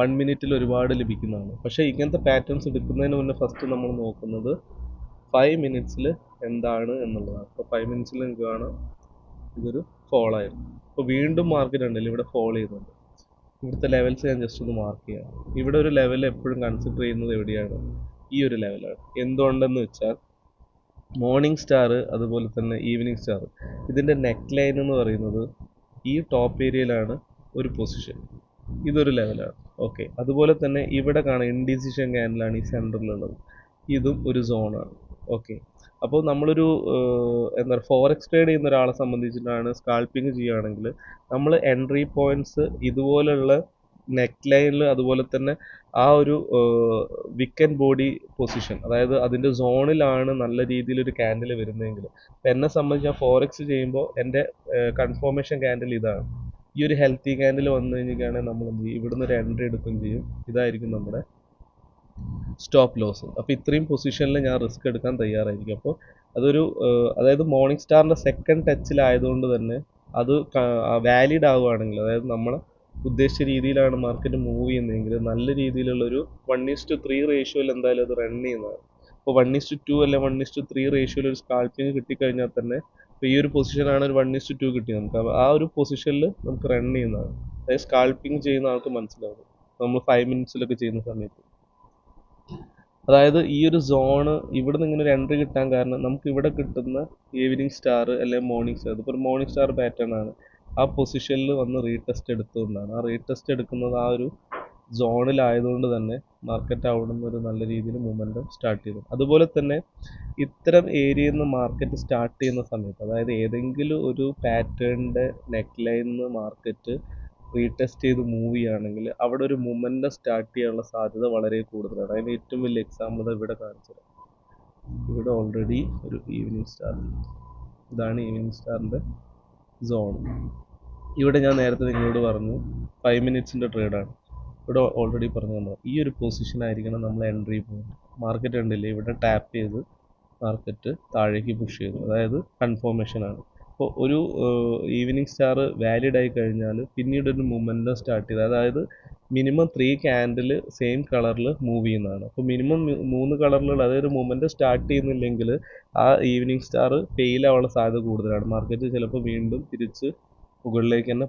1 മിനിറ്റിൽ ഒരുപാട് ലഭിക്കുന്നതാണ്. പക്ഷേ ഇങ്ങനത്തെ പാറ്റേൺസ് എടുക്കുന്നതിന് മുന്നേ ഫസ്റ്റ് നമ്മൾ നോക്കുന്നത് 5 മിനിറ്റ്സിൽ എന്താണ് എന്നുള്ളതാണ്. അപ്പോൾ 5 മിനിറ്റ്സിൽ നിങ്ങൾക്ക് കാണാം ഇതൊരു ഫോൾ ആയിരുന്നു. അപ്പോൾ വീണ്ടും മാർക്കറ്റ് ഉണ്ടല്ലോ ഇവിടെ ഫോൾ ചെയ്യുന്നുണ്ട്. ഇവിടുത്തെ ലെവൽസ് ഞാൻ ജസ്റ്റ് ഒന്ന് മാർക്ക് ചെയ്യാം. ഇവിടെ ഒരു ലെവൽ എപ്പോഴും കൺസിഡർ ചെയ്യുന്നത് എവിടെയാണ്, ഈ ഒരു ലെവലാണ്. എന്തുകൊണ്ടെന്ന് വെച്ചാൽ മോർണിംഗ് സ്റ്റാർ അതുപോലെ തന്നെ ഈവനിങ് സ്റ്റാർ ഇതിൻ്റെ നെക്ക് ലൈൻ എന്ന് പറയുന്നത് ഈ ടോപ്പ് ഏരിയയിലാണ് ഒരു പൊസിഷൻ, ഇതൊരു ലെവലാണ്. ഓക്കെ, അതുപോലെ തന്നെ ഇവിടെ കാണാം ഇൻഡിസിഷൻ ക്യാൻഡിലാണ് ഈ സെൻറ്ററിലുള്ളത്, ഇതും ഒരു സോണാണ്. ഓക്കെ, അപ്പോൾ നമ്മളൊരു എന്താ പറയുക ഫോറക്സ് ട്രേഡ് ചെയ്യുന്ന ഒരാളെ സംബന്ധിച്ചിട്ടാണ് സ്കാൽപ്പിംഗ് ചെയ്യുകയാണെങ്കിൽ നമ്മൾ എൻട്രി പോയിന്റ്സ് ഇതുപോലുള്ള നെക്ക് ലൈനിൽ അതുപോലെ തന്നെ ആ ഒരു വിക്കൻ ബോഡി പൊസിഷൻ, അതായത് അതിൻ്റെ സോണിലാണ് നല്ല രീതിയിൽ ഒരു ക്യാൻഡിൽ വരുന്നതെങ്കിൽ, എന്നെ സംബന്ധിച്ച് ഞാൻ ഫോറക്സ് ചെയ്യുമ്പോൾ എൻ്റെ കൺഫർമേഷൻ ക്യാൻഡിൽ ഇതാണ്. ഈ ഒരു ഹെൽത്തി ക്യാൻഡിൽ വന്നു കഴിഞ്ഞിട്ടാണെങ്കിൽ നമ്മൾ എന്ത് ചെയ്യും, ഇവിടുന്ന് ഒരു എൻട്രി എടുക്കുകയും ചെയ്യും. ഇതായിരിക്കും നമ്മുടെ സ്റ്റോപ്പ് ലോസ്. അപ്പോൾ ഇത്രയും പൊസിഷനിൽ ഞാൻ റിസ്ക് എടുക്കാൻ തയ്യാറായിരിക്കും. അപ്പോൾ അതൊരു അതായത് മോർണിംഗ് സ്റ്റാറിൻ്റെ സെക്കൻഡ് ടച്ചിലായതുകൊണ്ട് തന്നെ അത് വാലിഡ് ആവുകയാണെങ്കിൽ, അതായത് നമ്മൾ ഉദ്ദേശിച്ച രീതിയിലാണ് മാർക്കറ്റ് മൂവ് ചെയ്യുന്നതെങ്കിൽ നല്ല രീതിയിലുള്ളൊരു 1:3 റേഷ്യോയിൽ എന്തായാലും അത് റൺ ചെയ്യുന്നതാണ്. ഇപ്പോൾ 1:2 അല്ലെ 1:3 റേഷ്യോയിൽ ഒരു സ്കാൽപ്പിംഗ് കിട്ടിക്കഴിഞ്ഞാൽ തന്നെ, ഇപ്പോൾ ഈ ഒരു പൊസിഷനാണ് ഒരു 1:2 കിട്ടി നമുക്ക്, ആ ഒരു പൊസിഷനിൽ നമുക്ക് റൺ ചെയ്യുന്നതാണ്. അതായത് സ്കാൽപ്പിംഗ് ചെയ്യുന്ന ആൾക്ക് മനസ്സിലാവും നമ്മൾ 5 മിനിറ്റ്സിലൊക്കെ ചെയ്യുന്ന സമയത്ത്. അതായത് ഈ ഒരു സോണ് ഇവിടെ നിന്ന് ഇങ്ങനെ ഒരു എൻട്രി കിട്ടാൻ കാരണം നമുക്ക് ഇവിടെ കിട്ടുന്ന ഈവനിങ് സ്റ്റാർ അല്ലെങ്കിൽ മോർണിംഗ് സ്റ്റാർ, ഇതിപ്പോൾ ഒരു മോർണിംഗ് സ്റ്റാർ പാറ്റേൺ ആണ്, ആ പൊസിഷനിൽ വന്ന് റീടെസ്റ്റ് എടുത്തുകൊണ്ടാണ്. ആ റീടെസ്റ്റ് എടുക്കുന്നത് ആ ഒരു സോണിലായതുകൊണ്ട് തന്നെ മാർക്കറ്റ് അവിടെ നിന്ന് ഒരു നല്ല രീതിയിൽ മൂവ്മെൻറ്റ് സ്റ്റാർട്ട് ചെയ്തു. അതുപോലെ തന്നെ ഇത്തരം ഏരിയയിൽ നിന്ന് മാർക്കറ്റ് സ്റ്റാർട്ട് ചെയ്യുന്ന സമയത്ത്, അതായത് ഏതെങ്കിലും ഒരു പാറ്റേണിൻ്റെ നെക്ക് ലൈനിൽ നിന്ന് മാർക്കറ്റ് റീടെസ്റ്റ് ചെയ്ത് മൂവ് ചെയ്യുകയാണെങ്കിൽ അവിടെ ഒരു മൊമെൻറ്റം സ്റ്റാർട്ട് ചെയ്യാനുള്ള സാധ്യത വളരെ കൂടുതലാണ്. അതിന് ഏറ്റവും വലിയ എക്സാമ്പിൾ ഇവിടെ കാണിച്ചത്. ഇവിടെ ഓൾറെഡി ഒരു ഈവനിങ് സ്റ്റാർ, ഇതാണ് ഈവനിങ് സ്റ്റാറിൻ്റെ സോൺ. ഇവിടെ ഞാൻ നേരത്തെ നിങ്ങളോട് പറഞ്ഞു 5 മിനിറ്റ്സിൻ്റെ ട്രേഡാണ്. ഇവിടെ ഓൾറെഡി പറഞ്ഞു തന്നു ഈ ഒരു പൊസിഷൻ ആയിരിക്കണം നമ്മൾ എൻട്രി പോയിന്റ്. മാർക്കറ്റ് കണ്ടില്ലേ, ഇവിടെ ടാപ്പ് ചെയ്ത് മാർക്കറ്റ് താഴേക്ക് പുഷ് ചെയ്തു, അതായത് കൺഫർമേഷനാണ്. അപ്പോൾ ഒരു ഈവനിങ് സ്റ്റാർ വാലിഡ് ആയി കഴിഞ്ഞാൽ പിന്നീട് ഒരു മൊമെൻറ്റം സ്റ്റാർട്ട് ചെയ്ത്, അതായത് മിനിമം 3 ക്യാൻഡിൽ സെയിം കളറിൽ മൂവ് ചെയ്യുന്നതാണ്. അപ്പോൾ മിനിമം 3 കളറിലുള്ള അതായത് മൊമെൻറ്റം സ്റ്റാർട്ട് ചെയ്യുന്നില്ലെങ്കിൽ ആ ഈവനിങ് സ്റ്റാർ ഫെയിൽ ആവാനുള്ള സാധ്യത കൂടുതലാണ്. മാർക്കറ്റ് ചിലപ്പോൾ വീണ്ടും തിരിച്ച് മുകളിലേക്ക് തന്നെ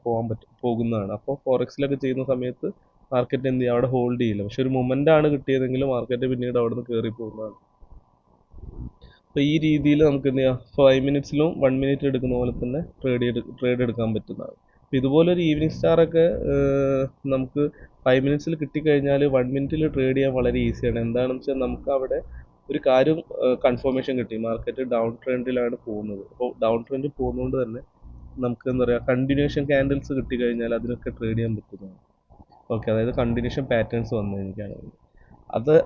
പോകുന്നതാണ്. അപ്പോൾ ഫോറക്സിലൊക്കെ ചെയ്യുന്ന സമയത്ത് മാർക്കറ്റ് എന്ത് ചെയ്യും, അവിടെ ഹോൾഡ് ചെയ്യില്ല. പക്ഷെ ഒരു മൊമെൻ്റ് ആണ് കിട്ടിയതെങ്കിൽ മാർക്കറ്റ് പിന്നീട് അവിടെ നിന്ന് കയറി പോകുന്നതാണ്. അപ്പോൾ ഈ രീതിയിൽ നമുക്ക് എന്ത് ചെയ്യാം, 5 മിനിറ്റ്സിലും 1 മിനിറ്റ് എടുക്കുന്ന പോലെ തന്നെ ട്രേഡ് എടുക്കാൻ പറ്റുന്നതാണ്. അപ്പോൾ ഇതുപോലൊരു ഈവനിങ് സ്റ്റാറൊക്കെ നമുക്ക് 5 മിനിറ്റ്സിൽ കിട്ടിക്കഴിഞ്ഞാൽ 1 മിനിറ്റിൽ ട്രേഡ് ചെയ്യാൻ വളരെ ഈസിയാണ്. എന്താണെന്ന് വെച്ചാൽ നമുക്ക് അവിടെ ഒരു കാര്യം കൺഫർമേഷൻ കിട്ടി, മാർക്കറ്റ് ഡൗൺ ട്രെൻഡിലാണ് പോകുന്നത്. അപ്പോൾ ഡൗൺ ട്രെൻഡിൽ പോകുന്നതുകൊണ്ട് തന്നെ നമുക്ക് എന്താ പറയുക, കണ്ടിന്യൂഷൻ ക്യാൻഡിൽസ് കിട്ടിക്കഴിഞ്ഞാൽ അതിനൊക്കെ ട്രേഡ് ചെയ്യാൻ പറ്റുന്നതാണ്. ഓക്കെ, അതായത് കണ്ടിന്യൂഷൻ പാറ്റേൺസ് വന്നു എനിക്കാണെങ്കിൽ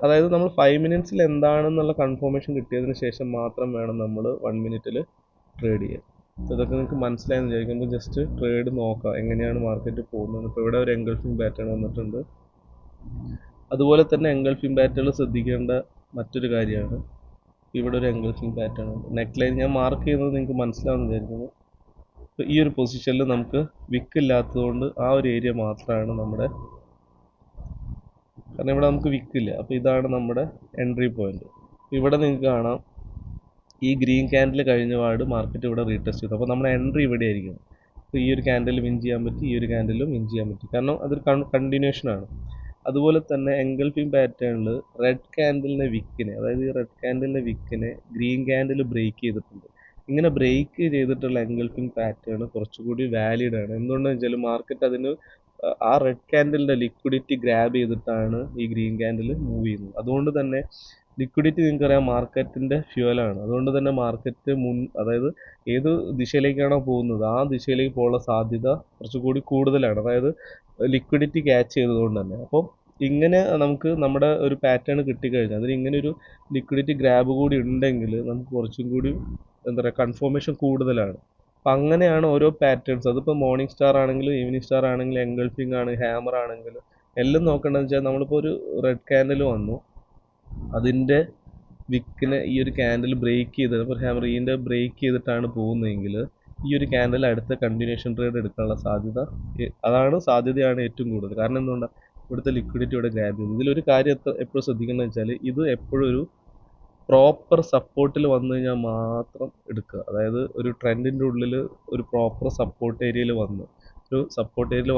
അതായത് നമ്മൾ 5 മിനിറ്റ്സിൽ എന്താണെന്നുള്ള കൺഫർമേഷൻ കിട്ടിയതിന് ശേഷം മാത്രം വേണം നമ്മൾ 1 മിനിറ്റിൽ ട്രേഡ് ചെയ്യാൻ. അപ്പോൾ ഇതൊക്കെ നിങ്ങൾക്ക് മനസ്സിലായെന്ന് വിചാരിക്കുമ്പോൾ ജസ്റ്റ് ട്രേഡ് നോക്കാം എങ്ങനെയാണ് മാർക്കറ്റ് പോകുന്നത്. ഇപ്പോൾ ഇവിടെ ഒരു എൻഗൾഫിംഗ് പാറ്റേൺ വന്നിട്ടുണ്ട്. അതുപോലെ തന്നെ എൻഗൾഫിംഗ് പാറ്റേൺ ശ്രദ്ധിക്കേണ്ട മറ്റൊരു കാര്യമാണ്, ഇവിടെ ഒരു എൻഗൾഫിംഗ് പാറ്റേൺ ഉണ്ട്. നെക്ക് ലൈൻ ഞാൻ മാർക്ക് ചെയ്യുന്നത് നിങ്ങൾക്ക് മനസ്സിലാവുമെന്ന് വിചാരിക്കുന്നു. അപ്പോൾ ഈ ഒരു പൊസിഷനിൽ നമുക്ക് വിക്ക് ഇല്ലാത്തതുകൊണ്ട് ആ ഒരു ഏരിയ മാത്രമാണ് നമ്മുടെ, കാരണം ഇവിടെ നമുക്ക് വിക്കില്ല. അപ്പോൾ ഇതാണ് നമ്മുടെ എൻട്രി പോയിന്റ്. ഇവിടെ നിങ്ങൾക്ക് കാണാം ഈ ഗ്രീൻ ക്യാൻഡിൽ കഴിഞ്ഞ പാട് മാർക്കറ്റ് ഇവിടെ റീടെസ്റ്റ് ചെയ്തു. അപ്പോൾ നമ്മുടെ എൻട്രി ഇവിടെ ആയിരിക്കും. അപ്പോൾ ഈ ഒരു ക്യാൻഡിൽ വിൻ ചെയ്യാൻ പറ്റി, ഈ ഒരു ക്യാൻഡിലും വിൻ ചെയ്യാൻ പറ്റി, കാരണം അതൊരു കണ്ടിന്യൂഷനാണ്. അതുപോലെ തന്നെ എൻഗൾഫിംഗ് പാറ്റേണിൽ റെഡ് ക്യാൻഡിലിൻ്റെ വിക്കിനെ, അതായത് ഈ റെഡ് ക്യാൻഡിലിൻ്റെ വിക്കിനെ ഗ്രീൻ ക്യാൻഡിൽ ബ്രേക്ക് ചെയ്തിട്ടുണ്ട്. ഇങ്ങനെ ബ്രേക്ക് ചെയ്തിട്ടുള്ള എൻഗൾഫിംഗ് പാറ്റേൺ കുറച്ചുകൂടി വാലിഡ് ആണ്. എന്തുകൊണ്ടെന്ന് വെച്ചാൽ മാർക്കറ്റ് അതിന് ആ റെഡ് ക്യാൻഡിലിൻ്റെ ലിക്വിഡിറ്റി ഗ്രാബ് ചെയ്തിട്ടാണ് ഈ ഗ്രീൻ ക്യാൻഡിൽ മൂവ് ചെയ്യുന്നത്. അതുകൊണ്ട് തന്നെ ലിക്വിഡിറ്റി നിങ്ങൾക്കറിയാം മാർക്കറ്റിൻ്റെ ഫ്യൂവലാണ്. അതുകൊണ്ട് തന്നെ മാർക്കറ്റ് അതായത് ഏത് ദിശയിലേക്കാണോ പോകുന്നത് ആ ദിശയിലേക്ക് പോകാനുള്ള സാധ്യത കുറച്ചുകൂടി കൂടുതലാണ്, അതായത് ലിക്വിഡിറ്റി ക്യാച്ച് ചെയ്തതുകൊണ്ട് തന്നെ. അപ്പോൾ ഇങ്ങനെ നമുക്ക് നമ്മുടെ ഒരു പാറ്റേൺ കിട്ടിക്കഴിഞ്ഞാൽ അതിന് ഇങ്ങനെ ഒരു ലിക്വിഡിറ്റി ഗ്രാബ് കൂടി ഉണ്ടെങ്കിൽ നമുക്ക് കുറച്ചും കൂടി എന്താ പറയുക കൺഫർമേഷൻ കൂടുതലാണ്. അപ്പം അങ്ങനെയാണ് ഓരോ പാറ്റേൺസ്, അതിപ്പോൾ മോർണിംഗ് സ്റ്റാർ ആണെങ്കിലും ഈവനിങ് സ്റ്റാർ ആണെങ്കിലും എൻഗൾഫിംഗ് ആണ് ഹാമർ ആണെങ്കിലും എല്ലാം നോക്കേണ്ടതെന്ന് വെച്ചാൽ നമ്മളിപ്പോൾ ഒരു റെഡ് ക്യാൻഡിൽ വന്നു, അതിൻ്റെ വിക്കിനെ ഈ ഒരു ക്യാൻഡിൽ ബ്രേക്ക് ചെയ്ത്, ഇപ്പോൾ ഹാമർ ഈൻ്റെ ബ്രേക്ക് ചെയ്തിട്ടാണ് പോകുന്നതെങ്കിൽ ഈ ഒരു ക്യാൻഡിൽ അടുത്ത കണ്ടിന്യൂഷൻ ട്രേഡ് എടുക്കാനുള്ള സാധ്യതയാണ് ഏറ്റവും കൂടുതൽ. കാരണം എന്തുകൊണ്ടാണ്, ഇവിടുത്തെ ലിക്വിഡിറ്റി ഇവിടെ ഗ്രാബ് ചെയ്തു. ഇതിലൊരു കാര്യം എപ്പോഴും ശ്രദ്ധിക്കേണ്ടതെന്ന് വെച്ചാൽ ഇത് എപ്പോഴും ഒരു പ്രോപ്പർ സപ്പോർട്ടിൽ വന്നു കഴിഞ്ഞാൽ മാത്രം എടുക്കുക. അതായത് ഒരു ട്രെൻഡിൻ്റെ ഉള്ളിൽ ഒരു പ്രോപ്പർ സപ്പോർട്ട് ഏരിയയിൽ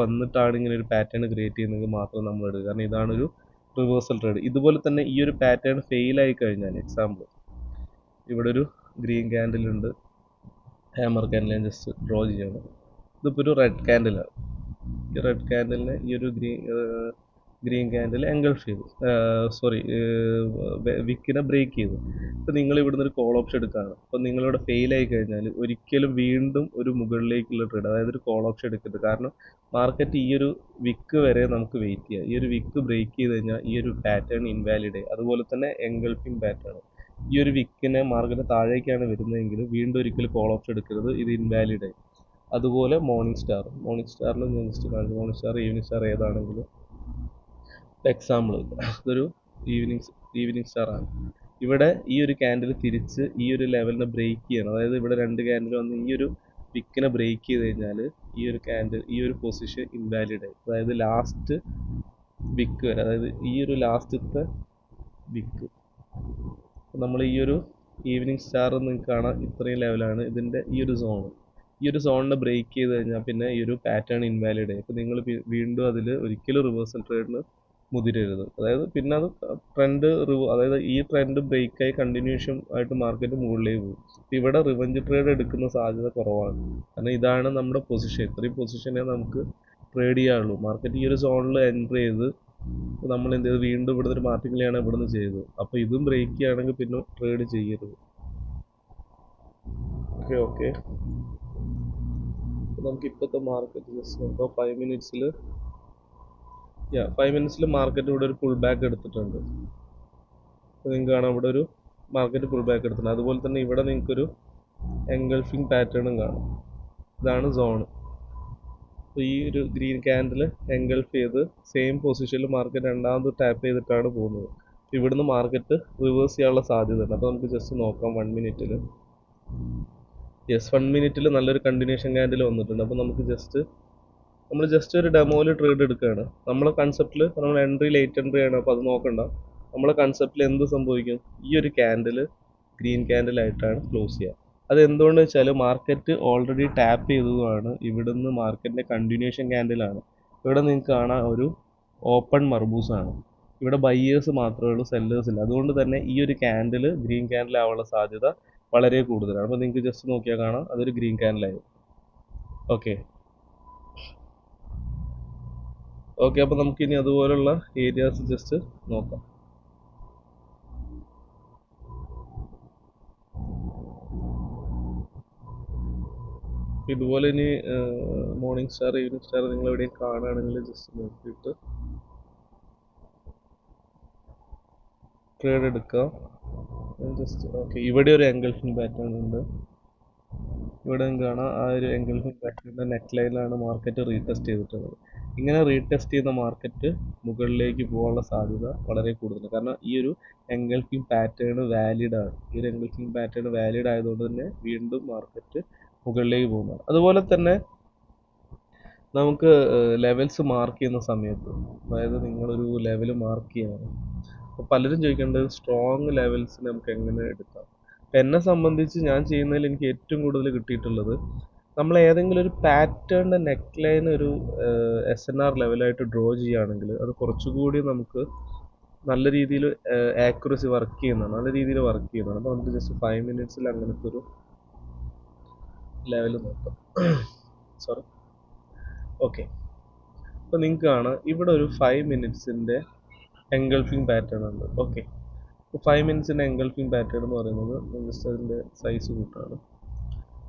വന്നിട്ടാണ് ഇങ്ങനെ ഒരു പാറ്റേൺ ക്രിയേറ്റ് ചെയ്യുന്നതെങ്കിൽ മാത്രം നമ്മൾ എടുക്കുക. കാരണം ഇതാണ് ഒരു റിവേഴ്സൽ ട്രേഡ്. ഇതുപോലെ തന്നെ ഈ ഒരു പാറ്റേൺ ഫെയിലായി കഴിഞ്ഞാൽ, എക്സാമ്പിൾ ഇവിടെ ഒരു ഗ്രീൻ ക്യാൻഡിലുണ്ട്, ഹാമർ ക്യാൻഡിൽ ഞാൻ ജസ്റ്റ് ഡ്രോ ചെയ്യണം. ഇതിപ്പോൾ ഒരു റെഡ് ക്യാൻഡിലാണ്. ഈ റെഡ് ക്യാൻഡിലിനെ ഈ ഒരു ഗ്രീൻ ക്യാൻഡിൽ എൻഗൾഫ് ചെയ്തു, സോറി, വിക്കിനെ ബ്രേക്ക് ചെയ്തു. ഇപ്പം നിങ്ങൾ ഇവിടുന്ന് ഒരു കോൾ ഓപ്ഷൻ എടുക്കുകയാണ്. അപ്പം നിങ്ങളിവിടെ ഫെയിൽ ആയി കഴിഞ്ഞാൽ ഒരിക്കലും വീണ്ടും ഒരു മുകളിലേക്കുള്ള ട്രേഡ്, അതായത് ഒരു കോൾ ഓപ്ഷൻ എടുക്കരുത്. കാരണം മാർക്കറ്റ് ഈ ഒരു വിക്ക് വരെ നമുക്ക് വെയിറ്റ് ചെയ്യാം. ഈ ഒരു വിക്ക് ബ്രേക്ക് ചെയ്ത് കഴിഞ്ഞാൽ ഈ ഒരു പാറ്റേൺ ഇൻവാലിഡ്. അതുപോലെ തന്നെ എൻഗൾഫിംഗ് പാറ്റേൺ, ഈ ഒരു വിക്കിനെ മാർക്കറ്റ് താഴേക്കാണ് വരുന്നതെങ്കിൽ വീണ്ടും ഒരിക്കലും കോൾ ഓപ്ഷൻ എടുക്കരുത്, ഇത് ഇൻവാലിഡ്. അതുപോലെ മോർണിംഗ് സ്റ്റാറിൽ ഞാൻ ജസ്റ്റ് കാണിച്ചു. മോർണിംഗ് സ്റ്റാർ, ഈവനിങ് സ്റ്റാർ ഏതാണെങ്കിലും എക്സാമ്പിൾ ഇതൊരു ഈവനിങ് സ്റ്റാർ ആണ്. ഇവിടെ ഈ ഒരു ക്യാൻഡിൽ തിരിച്ച് ഈ ഒരു ലെവലിനെ ബ്രേക്ക് ചെയ്യണം. അതായത് ഇവിടെ രണ്ട് ക്യാൻഡിൽ വന്ന് ഈ ഒരു വിക്കിനെ ബ്രേക്ക് ചെയ്ത് കഴിഞ്ഞാൽ ഈ ഒരു ക്യാൻഡിൽ, ഈ ഒരു പൊസിഷൻ ഇൻവാലിഡ് ആയി. അതായത് ലാസ്റ്റ് വിക്ക് വരെ, അതായത് ഈ ഒരു ലാസ്റ്റത്തെ വിക്ക്, നമ്മൾ ഈ ഒരു ഈവനിങ് സ്റ്റാർ നിങ്ങൾക്ക് കാണാം, ഇത്രയും ലെവലാണ് ഇതിൻ്റെ ഈ ഒരു സോൺ. ഈ ഒരു സോണിനെ ബ്രേക്ക് ചെയ്ത് കഴിഞ്ഞാൽ പിന്നെ ഈ ഒരു പാറ്റേൺ ഇൻവാലിഡ് ആയി. അപ്പോൾ നിങ്ങൾ വീണ്ടും അതിൽ ഒരിക്കലും റിവേഴ്സൽ ട്രേഡിന് മുതിരരുത്. അതായത് പിന്നെ അത് ട്രെൻഡ് അതായത് ഈ ട്രെൻഡ് ബ്രേക്കായി കണ്ടിന്യൂഷൻ ആയിട്ട് മാർക്കറ്റ് മുകളിലേക്ക് പോകും. ഇവിടെ റിവഞ്ച് ട്രേഡ് എടുക്കുന്ന സാധ്യത കുറവാണ്. കാരണം ഇതാണ് നമ്മുടെ പൊസിഷൻ, ഇത്രയും പൊസിഷനെ നമുക്ക് ട്രേഡ് ചെയ്യാനുള്ളൂ. മാർക്കറ്റ് ഈ ഒരു സോണിൽ എൻട്രി ചെയ്ത് നമ്മൾ എന്ത് ചെയ്ത് വീണ്ടും ഇവിടുന്ന് ഒരു മാർക്കറ്റിലാണ് ഇവിടുന്ന് ചെയ്തത്. അപ്പോൾ ഇതും ബ്രേക്ക് ചെയ്യുകയാണെങ്കിൽ പിന്നെ ട്രേഡ് ചെയ്യരുത്. ഓക്കെ, നമുക്ക് ഇപ്പോഴത്തെ മാർക്കറ്റ് ജസ്റ്റ് നോക്കാം. 5 മിനിറ്റ്സിൽ മാർക്കറ്റ് ഇവിടെ ഒരു പുൾ ബാക്ക് എടുത്തിട്ടുണ്ട്. നിങ്ങൾക്ക് കാണാം ഇവിടെ ഒരു മാർക്കറ്റ് പുൾ ബാക്ക് എടുത്തിട്ടുണ്ട്. അതുപോലെ തന്നെ ഇവിടെ നിങ്ങൾക്കൊരു എൻഗൾഫിംഗ് പാറ്റേണും കാണാം. ഇതാണ് സോൺ. അപ്പോൾ ഈ ഒരു ഗ്രീൻ ക്യാൻഡിൽ എൻഗൾഫ് ചെയ്ത് സെയിം പൊസിഷനിൽ മാർക്കറ്റ് രണ്ടാമത് ടാപ്പ് ചെയ്തിട്ടാണ് പോകുന്നത്. ഇവിടുന്ന് മാർക്കറ്റ് റിവേഴ്സ് ചെയ്യാനുള്ള സാധ്യത ഉണ്ട്. അപ്പോൾ നമുക്ക് ജസ്റ്റ് നോക്കാം 1 മിനിറ്റിൽ. 1 മിനിറ്റിൽ നല്ലൊരു കണ്ടിന്യൂഷൻ ക്യാൻഡിൽ വന്നിട്ടുണ്ട്. അപ്പോൾ നമുക്ക് നമ്മൾ ജസ്റ്റ് ഒരു ഡെമോയിൽ ട്രേഡ് എടുക്കുകയാണ്. നമ്മളെ കൺസെപ്റ്റിൽ നമ്മൾ എൻട്രി ലേറ്റ് എൻട്രി ആണ്, അപ്പോൾ അത് നോക്കണ്ട. നമ്മളെ കൺസെപ്റ്റിൽ എന്ത് സംഭവിക്കും, ഈ ഒരു ക്യാൻഡിൽ ഗ്രീൻ ക്യാൻഡിലായിട്ടാണ് ക്ലോസ് ചെയ്യുക. അത് എന്തുകൊണ്ടെന്ന് വെച്ചാൽ മാർക്കറ്റ് ഓൾറെഡി ടാപ്പ് ചെയ്തതുമാണ്. ഇവിടുന്ന് മാർക്കറ്റിൻ്റെ കണ്ടിന്യൂഷൻ ക്യാൻഡിലാണ്. ഇവിടെ നിങ്ങൾക്ക് കാണാൻ ഒരു ഓപ്പൺ മർബൂസാണ്. ഇവിടെ ബയ്യേഴ്സ് മാത്രമേ ഉള്ളൂ, സെല്ലേഴ്സ് ഇല്ല. അതുകൊണ്ട് തന്നെ ഈ ഒരു ക്യാൻഡിൽ ഗ്രീൻ ക്യാൻഡിൽ ആവാനുള്ള സാധ്യത വളരെ കൂടുതലാണ്. അപ്പോൾ നിങ്ങൾക്ക് ജസ്റ്റ് നോക്കിയാൽ കാണാം അതൊരു ഗ്രീൻ ക്യാൻഡിലായി. ഓക്കെ, അപ്പോൾ നമുക്കിനി അതുപോലുള്ള ഏരിയാസ് ജസ്റ്റ് നോക്കാം. ഇതുപോലെ ഇനി മോർണിംഗ് സ്റ്റാർ, ഈവനിങ് സ്റ്റാർ നിങ്ങൾ എവിടെയും കാണുകയാണെങ്കിൽ ജസ്റ്റ് നോക്കിയിട്ട് ട്രേഡ് എടുക്കുക. ജസ്റ്റ് ഓക്കെ, ഇവിടെ ഒരു എൻഗൾഫിംഗ് പാറ്റേൺ ഉണ്ട്. ഇവിടെ കാണാം ആ ഒരു എൻഗൾഫിംഗ് പാറ്റേണിൻ്റെ നെക്ക് ലൈനിലാണ് മാർക്കറ്റ് റീടെസ്റ്റ് ചെയ്തിട്ടുള്ളത്. ഇങ്ങനെ റീടെസ്റ്റ് ചെയ്യുന്ന മാർക്കറ്റ് മുകളിലേക്ക് പോകാനുള്ള സാധ്യത വളരെ കൂടുതലാണ്. കാരണം ഈ ഒരു എൻഗൾഫിംഗ് പാറ്റേൺ വാലിഡ് ആണ്. ഈ ഒരു എൻഗൾഫിംഗ് പാറ്റേൺ വാലിഡ് ആയതുകൊണ്ട് തന്നെ വീണ്ടും മാർക്കറ്റ് മുകളിലേക്ക് പോകുന്നതാണ്. അതുപോലെ തന്നെ നമുക്ക് ലെവൽസ് മാർക്ക് ചെയ്യുന്ന സമയത്ത്, അതായത് നിങ്ങളൊരു ലെവൽ മാർക്ക് ചെയ്യണം. അപ്പോൾ പലരും ചോദിക്കേണ്ടത് സ്ട്രോങ് ലെവൽസ് നമുക്ക് എങ്ങനെ എടുക്കാം. എന്നെ സംബന്ധിച്ച് ഞാൻ ചെയ്യുന്നതിൽ എനിക്ക് ഏറ്റവും കൂടുതൽ കിട്ടിയിട്ടുള്ളത്, നമ്മൾ ഏതെങ്കിലും ഒരു പാറ്റേണിൻ്റെ നെക്ക് ലൈൻ ഒരു SNR ലെവലായിട്ട് ഡ്രോ ചെയ്യുകയാണെങ്കിൽ അത് കുറച്ചുകൂടി നമുക്ക് നല്ല രീതിയിൽ ആക്യുറസി വർക്ക് ചെയ്യുന്നതാണ്, നല്ല രീതിയിൽ വർക്ക് ചെയ്യുന്നതാണ്. അപ്പോൾ നമുക്ക് ജസ്റ്റ് 5 മിനിറ്റ്സിൽ അങ്ങനത്തെ ഒരു ലെവൽ നോക്കാം. Sorry, okay. അപ്പോൾ നിങ്ങൾക്ക് കാണാം ഇവിടെ ഒരു 5 മിനിറ്റ്സിൻ്റെ എൻഗൾഫിംഗ് പാറ്റേൺ ഉണ്ട്. ഓക്കെ, അപ്പോൾ 5 മിനിറ്റ്സിൻ്റെ എൻഗൾഫിംഗ് പാറ്റേൺ എന്ന് പറയുന്നത് ജസ്റ്റ് അതിൻ്റെ സൈസ് കൂട്ടാണ്.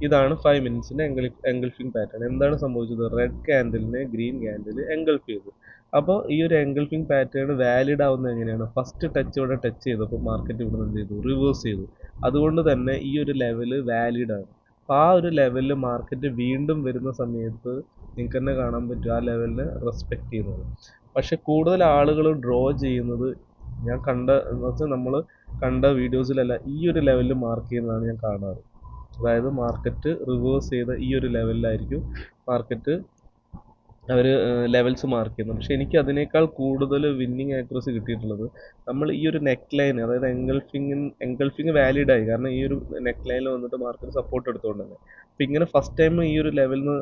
ഇതാണ് 5 മിനിറ്റ്സിൻ്റെ എൻഗൾഫിംഗ് പാറ്റേൺ. എന്താണ് സംഭവിച്ചത്, റെഡ് ക്യാൻഡിലിനെ ഗ്രീൻ ക്യാൻഡിൽ എൻഗൾഫ് ചെയ്തു. അപ്പോൾ ഈ ഒരു എൻഗൾഫിംഗ് പാറ്റേൺ വാലിഡ് ആവുന്നത് എങ്ങനെയാണ്, ഫസ്റ്റ് ടച്ച് ഇവിടെ ടച്ച് ചെയ്തപ്പോൾ മാർക്കറ്റ് ഇവിടെ എന്ത് ചെയ്തു, റിവേഴ്സ് ചെയ്തു. അതുകൊണ്ട് തന്നെ ഈ ഒരു ലെവൽ വാലിഡ് ആണ്. അപ്പോൾ ആ ഒരു ലെവലിൽ മാർക്കറ്റ് വീണ്ടും വരുന്ന സമയത്ത് നിങ്ങൾക്ക് തന്നെ കാണാൻ പറ്റും ആ ലെവലിനെ റെസ്പെക്റ്റ് ചെയ്യുന്നത്. പക്ഷെ കൂടുതൽ ആളുകൾ ഡ്രോ ചെയ്യുന്നത് ഞാൻ കണ്ട എന്ന് വെച്ചാൽ നമ്മൾ കണ്ട വീഡിയോസിലല്ല ഈ ഒരു ലെവലിൽ മാർക്ക് ചെയ്യുന്നതാണ് ഞാൻ കാണാറ്. അതായത് മാർക്കറ്റ് റിവേഴ്സ് ചെയ്ത ഈ ഒരു ലെവലിലായിരിക്കും മാർക്കറ്റ് അവർ ലെവൽസ് മാർക്ക് ചെയ്യുന്നത്. പക്ഷേ എനിക്ക് അതിനേക്കാൾ കൂടുതൽ വിന്നിങ് ആക്യുറസി കിട്ടിയിട്ടുള്ളത് നമ്മൾ ഈ ഒരു നെക്ക് ലൈൻ, അതായത് എൻഗൾഫിങ് വാലിഡ് ആയി. കാരണം ഈ ഒരു നെക്ക് ലൈനിൽ വന്നിട്ട് മാർക്കറ്റ് സപ്പോർട്ട് എടുത്തുകൊണ്ട് തന്നെ, അപ്പോൾ ഇങ്ങനെ ഫസ്റ്റ് ടൈം ഈ ഒരു ലെവലിന്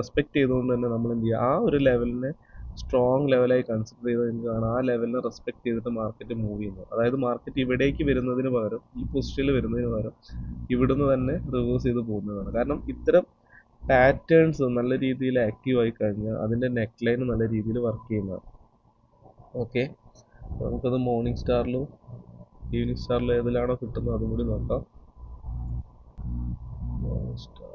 റെസ്പെക്റ്റ് ചെയ്തുകൊണ്ട് തന്നെ നമ്മൾ എന്ത് ചെയ്യുക, ആ ഒരു ലെവലിനെ സ്ട്രോങ് ലെവലായി കൺസിഡർ ചെയ്ത് എന്താണ് ആ ലെവലിനെ റെസ്പെക്ട് ചെയ്തിട്ട് മാർക്കറ്റ് മൂവ് ചെയ്യുന്നത്. അതായത് മാർക്കറ്റ് ഇവിടേക്ക് വരുന്നതിന് പകരം, ഈ പൊസിഷനിൽ വരുന്നതിന് പകരം ഇവിടുന്ന് തന്നെ റിവേഴ്സ് ചെയ്ത് പോകുന്നതാണ്. കാരണം ഇത്തരം പാറ്റേൺസ് നല്ല രീതിയിൽ ആക്റ്റീവ് ആയി കഴിഞ്ഞാൽ അതിൻ്റെ നെക്ക് ലൈൻ നല്ല രീതിയിൽ വർക്ക് ചെയ്യുന്നതാണ്. ഓക്കെ, നമുക്കത് മോർണിംഗ് സ്റ്റാറിലും ഈവനിങ് സ്റ്റാറിലും ഏതിലാണോ കിട്ടുന്നത് അതും കൂടി നോക്കാം. മോർണിംഗ് സ്റ്റാർ,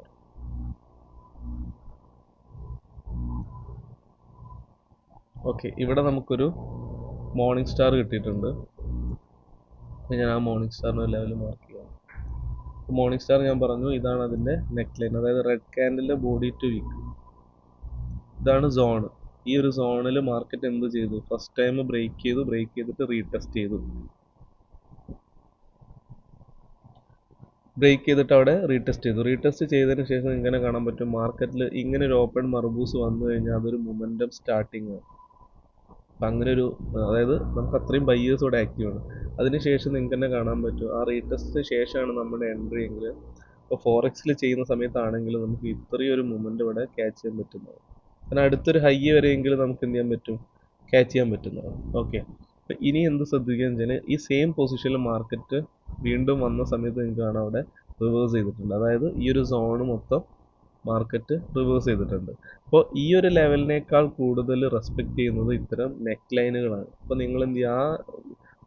ഓക്കെ, ഇവിടെ നമുക്കൊരു മോർണിംഗ് സ്റ്റാർ കിട്ടിയിട്ടുണ്ട്. ഞാൻ ആ മോർണിംഗ് സ്റ്റാറിന് ലെവൽ മാർക്ക് ചെയ്യാം. മോർണിംഗ് സ്റ്റാർ ഞാൻ പറഞ്ഞു ഇതാണ് അതിൻ്റെ നെക്ക് ലൈൻ, അതായത് റെഡ് ക്യാൻഡിലെ ബോഡി ടു വീക്ക്. ഇതാണ് സോൺ. ഈ ഒരു സോണിൽ മാർക്കറ്റ് എന്ത് ചെയ്തു? ഫസ്റ്റ് ടൈം ബ്രേക്ക് ചെയ്തിട്ട് റീടെസ്റ്റ് ചെയ്തു. ബ്രേക്ക് ചെയ്തിട്ട് അവിടെ റീടെസ്റ്റ് ചെയ്തതിന് ശേഷം ഇങ്ങനെ കാണാൻ പറ്റും മാർക്കറ്റിൽ ഇങ്ങനെ ഒരു ഓപ്പൺ മർബൂസ് വന്നു കഴിഞ്ഞാൽ അതൊരു മൊമെൻറ്റം സ്റ്റാർട്ടിങ് ആണ്. അപ്പം അങ്ങനെ ഒരു, അതായത് നമുക്ക് അത്രയും ബയ്യേഴ്സ് ഇവിടെ ആക്റ്റീവ് ആണ്. അതിനുശേഷം നിങ്ങൾക്ക് തന്നെ കാണാൻ പറ്റും ആ റീടെസ്റ്റിന് ശേഷമാണ് നമ്മുടെ എൻട്രി എങ്കിൽ, ഇപ്പോൾ ഫോറക്സിൽ ചെയ്യുന്ന സമയത്താണെങ്കിലും നമുക്ക് ഇത്രയും ഒരു മൊമെൻ്റ് ഇവിടെ ക്യാച്ച് ചെയ്യാൻ പറ്റുന്നത്. കാരണം അടുത്തൊരു ഹൈ വരെയെങ്കിലും നമുക്ക് എന്ത് ചെയ്യാൻ പറ്റും? ക്യാച്ച് ചെയ്യാൻ പറ്റുന്നതാണ്. ഓക്കെ, അപ്പം ഇനി എന്ത് ശ്രദ്ധിക്കുക എന്ന് വെച്ചാൽ ഈ സെയിം പൊസിഷനിൽ മാർക്കറ്റ് വീണ്ടും വന്ന സമയത്ത് നിങ്ങൾക്ക് കാണാം അവിടെ റിവേഴ്സ് ചെയ്തിട്ടുണ്ട്. അതായത് ഈ ഒരു സോണ് മൊത്തം മാർക്കറ്റ് റിവേഴ്സ് ചെയ്തിട്ടുണ്ട്. അപ്പോൾ ഈ ഒരു ലെവലിനേക്കാൾ കൂടുതൽ റെസ്പെക്റ്റ് ചെയ്യുന്നത് ഇത്തരം നെക്ക് ലൈനുകളാണ്. അപ്പോൾ നിങ്ങൾ എന്ത് ചെയ്യുക, ആ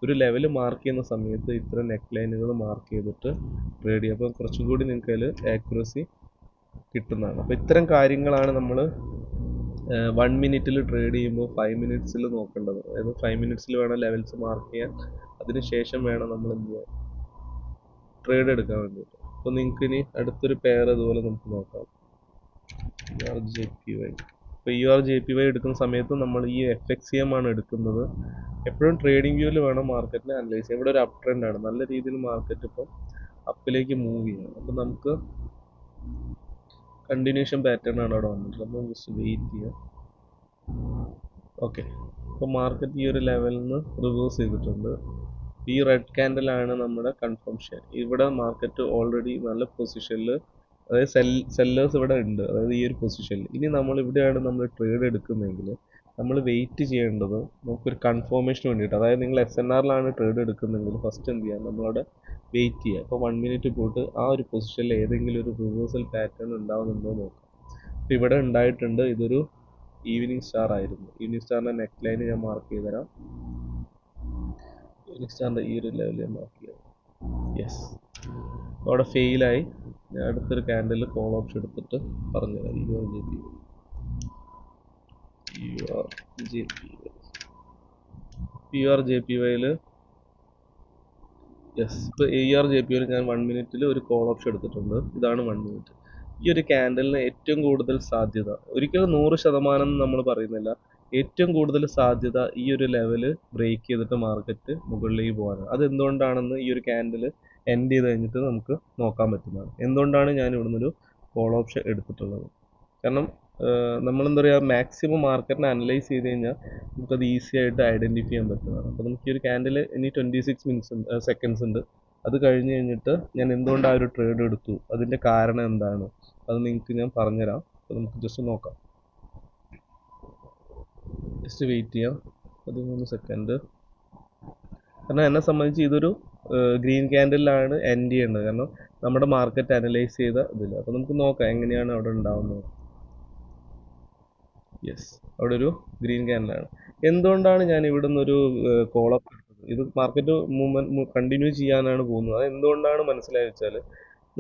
ഒരു ലെവൽ മാർക്ക് ചെയ്യുന്ന സമയത്ത് ഇത്തരം നെക്ക് ലൈനുകൾ മാർക്ക് ചെയ്തിട്ട് ട്രേഡ് ചെയ്യുക. അപ്പോൾ കുറച്ചും കൂടി നിങ്ങൾക്ക് അതിൽ ആക്യുറസി കിട്ടുന്നതാണ്. അപ്പോൾ ഇത്തരം കാര്യങ്ങളാണ് നമ്മൾ 1 മിനിറ്റിൽ ട്രേഡ് ചെയ്യുമ്പോൾ 5 മിനിറ്റ്സിൽ നോക്കേണ്ടത്. അതായത് 5 മിനിറ്റ്സിൽ വേണം ലെവൽസ് മാർക്ക് ചെയ്യാൻ, അതിനുശേഷം വേണം നമ്മൾ എന്ത് ചെയ്യാൻ, ട്രേഡ് എടുക്കാൻ വേണ്ടിയിട്ട്. അപ്പോൾ നിങ്ങൾക്ക് ഇനി അടുത്തൊരു പെയർ ഇതുപോലെ നമുക്ക് നോക്കാം, ERJPY. ഇപ്പോൾ ERJPY എടുക്കുന്ന സമയത്ത് നമ്മൾ ഈ FXCM ആണ് എടുക്കുന്നത്. എപ്പോഴും ട്രേഡിംഗ് വ്യൂവിൽ വേണം മാർക്കറ്റിനെ അനലൈസ് ചെയ്യാൻ. ഇവിടെ ഒരു അപ് ട്രെൻഡ് ആണ്, നല്ല രീതിയിൽ മാർക്കറ്റ് ഇപ്പോൾ അപ്പിലേക്ക് മൂവ് ചെയ്യണം. അപ്പോൾ നമുക്ക് കണ്ടിന്യൂഷൻ പാറ്റേൺ ആണ് അവിടെ വന്നിട്ടുള്ളത്. അപ്പോൾ ജസ്റ്റ് വെയിറ്റ് ചെയ്യാം. ഓക്കെ, അപ്പോൾ മാർക്കറ്റ് ഈ ഒരു ലെവലിൽ നിന്ന് റിവേഴ്സ് ചെയ്തിട്ടുണ്ട്. ഈ റെഡ് ക്യാൻഡലാണ് നമ്മുടെ കൺഫർമേഷൻ. ഇവിടെ മാർക്കറ്റ് ഓൾറെഡി നല്ല പൊസിഷനിൽ, അതായത് സെല്ലേഴ്സ് ഇവിടെ ഉണ്ട്, അതായത് ഈ ഒരു പൊസിഷനിൽ. ഇനി നമ്മൾ ഇവിടെയാണ് നമ്മൾ ട്രേഡ് എടുക്കുന്നതെങ്കിൽ നമ്മൾ വെയിറ്റ് ചെയ്യേണ്ടത് നമുക്കൊരു കൺഫർമേഷന് വേണ്ടിയിട്ട്. അതായത് നിങ്ങൾ SNRലാണ് ട്രേഡ് എടുക്കുന്നതെങ്കിൽ ഫസ്റ്റ് എന്ത് ചെയ്യാം, നമ്മളവിടെ വെയിറ്റ് ചെയ്യുക. അപ്പോൾ 1 മിനിറ്റ് പോയിട്ട് ആ ഒരു പൊസിഷനിൽ ഏതെങ്കിലും ഒരു റിവേഴ്സൽ പാറ്റേൺ ഉണ്ടാവുന്നുണ്ടോ നോക്കാം. അപ്പോൾ ഇവിടെ ഉണ്ടായിട്ടുണ്ട്. ഇതൊരു ഈവനിങ് സ്റ്റാർ ആയിരുന്നു. ഈവനിങ് സ്റ്റാറിൻ്റെ നെക്ക് ലൈൻ ഞാൻ മാർക്ക് ചെയ്ത് തരാം. ഈവനിങ് സ്റ്റാറിൻ്റെ ഈ ഒരു ലെവൽ ഞാൻ മാർക്ക് ചെയ്യാം. യെസ്, അവിടെ ഫെയിലായി. ഞാൻ അടുത്തൊരു ക്യാൻഡിൽ കോൾ ഓപ്ഷൻ എടുത്തിട്ട് പറഞ്ഞുതരാം. ERJPYയിൽ യെസ്, ഇപ്പോൾ ERJPYയിൽ ഞാൻ 1 മിനിറ്റിൽ ഒരു കോൾ ഓപ്ഷൻ എടുത്തിട്ടുണ്ട്. ഇതാണ് 1 മിനിറ്റ്. ഈ ഒരു ക്യാൻഡലിന് ഏറ്റവും കൂടുതൽ സാധ്യത, ഒരിക്കലും 100% നമ്മൾ പറയുന്നില്ല, ഏറ്റവും കൂടുതൽ സാധ്യത ഈ ഒരു ലെവൽ ബ്രേക്ക് ചെയ്തിട്ട് മാർക്കറ്റ് മുകളിലേക്ക് പോകാനാണ്. അതെന്തുകൊണ്ടാണെന്ന് ഈ ഒരു ക്യാൻഡിൽ എൻഡ് ചെയ്ത് കഴിഞ്ഞിട്ട് നമുക്ക് നോക്കാൻ പറ്റുന്നതാണ്. എന്തുകൊണ്ടാണ് ഞാൻ ഇവിടുന്നൊരു കോൾ ഓപ്ഷൻ എടുത്തിട്ടുള്ളത്? കാരണം നമ്മളെന്താ പറയുക, മാക്സിമം മാർക്കറ്റിനെ അനലൈസ് ചെയ്ത് കഴിഞ്ഞാൽ നമുക്കത് ഈസി ആയിട്ട് ഐഡൻറ്റിഫൈ ചെയ്യാൻ പറ്റുന്നതാണ്. അപ്പോൾ നമുക്ക് ഈ ഒരു ക്യാൻഡിൽ ഇനി 26 സെക്കൻഡ്സ് ഉണ്ട്. അത് കഴിഞ്ഞ് കഴിഞ്ഞിട്ട് ഞാൻ എന്തുകൊണ്ട് ആ ഒരു ട്രേഡ് എടുത്തു, അതിൻ്റെ കാരണം എന്താണ്, അത് നിങ്ങൾക്ക് ഞാൻ പറഞ്ഞുതരാം. അപ്പോൾ നമുക്ക് ജസ്റ്റ് നോക്കാം. ജസ്റ്റ് വെയിറ്റ് ചെയ്യാം 13 സെക്കൻഡ്. കാരണം എന്നെ സംബന്ധിച്ച് ഇതൊരു ഗ്രീൻ ക്യാൻഡിലാണ് എൻഡ് ചെയ്യേണ്ടത്, കാരണം നമ്മുടെ മാർക്കറ്റ് അനലൈസ് ചെയ്ത ഇതിൽ. അപ്പോൾ നമുക്ക് നോക്കാം എങ്ങനെയാണ് അവിടെ ഉണ്ടാവുന്നത്. യെസ്, അവിടെ ഒരു ഗ്രീൻ ക്യാൻഡിലാണ്. എന്തുകൊണ്ടാണ് ഞാൻ ഇവിടെ നിന്നൊരു കോൾ അപ്പ് എടുത്തത്? ഇത് മാർക്കറ്റ് മൂവ്മെൻറ്റ് കണ്ടിന്യൂ ചെയ്യാനാണ് പോകുന്നത്. അത് എന്തുകൊണ്ടാണ് മനസ്സിലായി വെച്ചാൽ,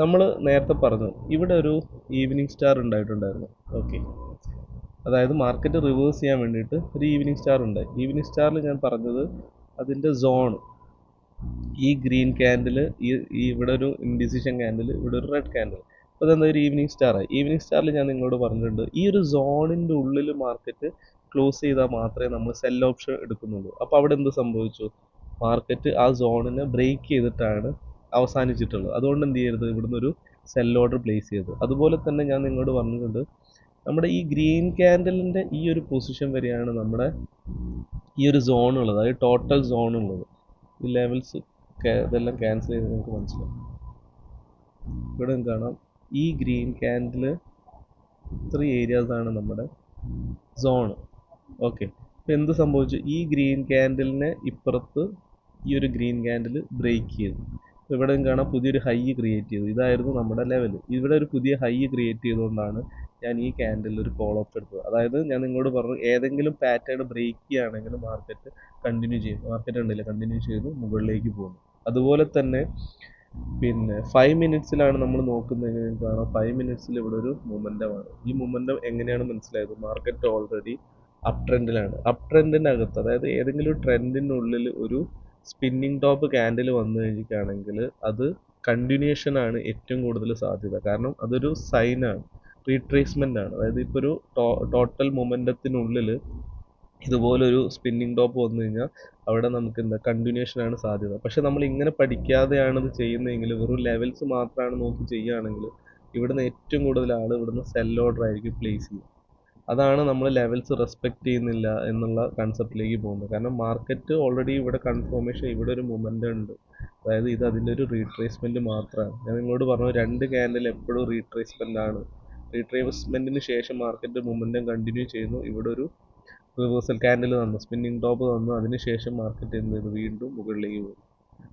നമ്മൾ നേരത്തെ പറഞ്ഞു ഇവിടെ ഒരു ഈവനിങ് സ്റ്റാർ ഉണ്ടായിട്ടുണ്ടായിരുന്നു. ഓക്കെ, അതായത് മാർക്കറ്റ് റിവേഴ്സ് ചെയ്യാൻ വേണ്ടിയിട്ട് ഒരു ഈവനിങ് സ്റ്റാർ ഉണ്ടായി. ഈവനിങ് സ്റ്റാറിൽ ഞാൻ പറഞ്ഞത് അതിൻ്റെ സോൺ ഈ ഗ്രീൻ ക്യാൻഡിൽ, ഈ ഇവിടെ ഒരു ഇൻഡിസിഷൻ ക്യാൻഡിൽ, ഇവിടെ ഒരു റെഡ് ക്യാൻഡിൽ. അപ്പോൾ അതെന്താ ഒരു ഈവനിങ് സ്റ്റാറായി. ഈവനിങ് സ്റ്റാറിൽ ഞാൻ നിങ്ങളോട് പറഞ്ഞിട്ടുണ്ട് ഈ ഒരു സോണിൻ്റെ ഉള്ളിൽ മാർക്കറ്റ് ക്ലോസ് ചെയ്താൽ മാത്രമേ നമ്മൾ സെൽ ഓപ്ഷൻ എടുക്കുന്നുള്ളൂ. അപ്പോൾ അവിടെ എന്ത് സംഭവിച്ചു? മാർക്കറ്റ് ആ സോണിനെ ബ്രേക്ക് ചെയ്തിട്ടാണ് അവസാനിച്ചിട്ടുള്ളത്. അതുകൊണ്ട് എന്ത് ചെയ്യരുത്, ഇവിടുന്ന് ഒരു സെൽ ഓർഡർ പ്ലേസ് ചെയ്തത്. അതുപോലെ തന്നെ ഞാൻ നിങ്ങളോട് പറഞ്ഞിട്ടുണ്ട് നമ്മുടെ ഈ ഗ്രീൻ ക്യാൻഡലിൻ്റെ ഈ ഒരു പൊസിഷൻ വരെയാണ് നമ്മുടെ ഈ ഒരു സോൺ ഉള്ളത്, അതായത് ടോട്ടൽ സോൺ ഉള്ളത്. ഈ ലെവൽസ് ഇതെല്ലാം ക്യാൻസൽ ചെയ്ത് നിങ്ങൾക്ക് മനസ്സിലാവും. ഇവിടെ കാണാം ഈ ഗ്രീൻ ക്യാൻഡിൽ ഇത്ര ഏരിയാസാണ് നമ്മുടെ സോൺ. ഓക്കെ, അപ്പോൾ എന്ത് സംഭവിച്ചു? ഈ ഗ്രീൻ ക്യാൻഡിലിനെ ഇപ്പുറത്ത് ഈ ഒരു ഗ്രീൻ ക്യാൻഡിൽ ബ്രേക്ക് ചെയ്തു. ഇവിടെയും കാണാം പുതിയൊരു ഹൈ ക്രിയേറ്റ് ചെയ്തു. ഇതായിരുന്നു നമ്മുടെ ലെവൽ. ഇവിടെ ഒരു പുതിയ ഹൈ ക്രിയേറ്റ് ചെയ്തുകൊണ്ടാണ് ഞാൻ ഈ ക്യാൻഡിൽ ഒരു കോൾ ഓഫ് എടുത്തത്. അതായത് ഞാൻ നിങ്ങളോട് പറഞ്ഞു, ഏതെങ്കിലും പാറ്റേൺ ബ്രേക്ക് ചെയ്യുകയാണെങ്കിൽ മാർക്കറ്റ് കണ്ടിന്യൂ ചെയ്യും. മാർക്കറ്റ് ഉണ്ടല്ലോ കണ്ടിന്യൂ ചെയ്തു മുകളിലേക്ക് പോകുന്നു. അതുപോലെ തന്നെ പിന്നെ 5 മിനിറ്റ്സിലാണ് നമ്മൾ നോക്കുന്നതെങ്കിൽ നിങ്ങൾക്ക് കാണാം 5 മിനിറ്റ്സിൽ ഇവിടെ ഒരു മൊമെൻറ്റമാണ്. ഈ മൊമെൻറ്റം എങ്ങനെയാണ് മനസ്സിലായത്? മാർക്കറ്റ് ഓൾറെഡി അപ് ട്രെൻഡിലാണ്. അപ് ട്രെൻഡിൻ്റെ അകത്ത്, അതായത് ഏതെങ്കിലും ട്രെൻഡിനുള്ളിൽ ഒരു സ്പിന്നിങ് ടോപ്പ് ക്യാൻഡിൽ വന്നു കഴിഞ്ഞിട്ടാണെങ്കിൽ അത് കണ്ടിന്യൂഷൻ ആണ് ഏറ്റവും കൂടുതൽ സാധ്യത. കാരണം അതൊരു സൈനാണ്, റീട്രേസ്മെൻ്റ് ആണ്. അതായത് ഇപ്പോൾ ഒരു ടോട്ടൽ മൊമെൻറ്റത്തിനുള്ളിൽ ഇതുപോലൊരു സ്പിന്നിങ് ടോപ്പ് വന്നു കഴിഞ്ഞാൽ അവിടെ നമുക്ക് എന്താ കണ്ടിന്യൂഷൻ ആണ് സാധ്യത. പക്ഷെ നമ്മൾ ഇങ്ങനെ പഠിക്കാതെയാണ് ഇത് ചെയ്യുന്നതെങ്കിൽ, വെറും ലെവൽസ് മാത്രമാണ് നോക്കി ചെയ്യുകയാണെങ്കിൽ ഇവിടുന്ന് ഏറ്റവും കൂടുതൽ ആൾ ഇവിടുന്ന് സെൽ ഓർഡർ ആയിരിക്കും പ്ലേസ് ചെയ്യുക. അതാണ് നമ്മൾ ലെവൽസ് റെസ്പെക്റ്റ് ചെയ്യുന്നില്ല എന്നുള്ള കൺസെപ്റ്റിലേക്ക് പോകുന്നത്. കാരണം മാർക്കറ്റ് ഓൾറെഡി ഇവിടെ കൺഫർമേഷൻ, ഇവിടെ ഒരു മൊമെൻ്റം ഉണ്ട്. അതായത് ഇത് അതിൻ്റെ ഒരു റീട്രേസ്മെൻറ്റ് മാത്രമാണ്. ഞാൻ നിങ്ങളോട് പറഞ്ഞു 2 ക്യാൻഡിൽ എപ്പോഴും റീട്രേസ്മെൻ്റ് ആണ്. റീട്രേസ്മെൻറ്റിന് ശേഷം മാർക്കറ്റ് മൊമെൻ്റം കണ്ടിന്യൂ ചെയ്യുന്നു. ഇവിടെ ഒരു റിവേഴ്സൽ ക്യാൻഡിൽ തന്നു, സ്പിന്നിങ് ടോപ്പ് തന്നു. അതിനുശേഷം മാർക്കറ്റ് എന്ത് ചെയ്തു? വീണ്ടും മുകളിലേക്ക് പോകും.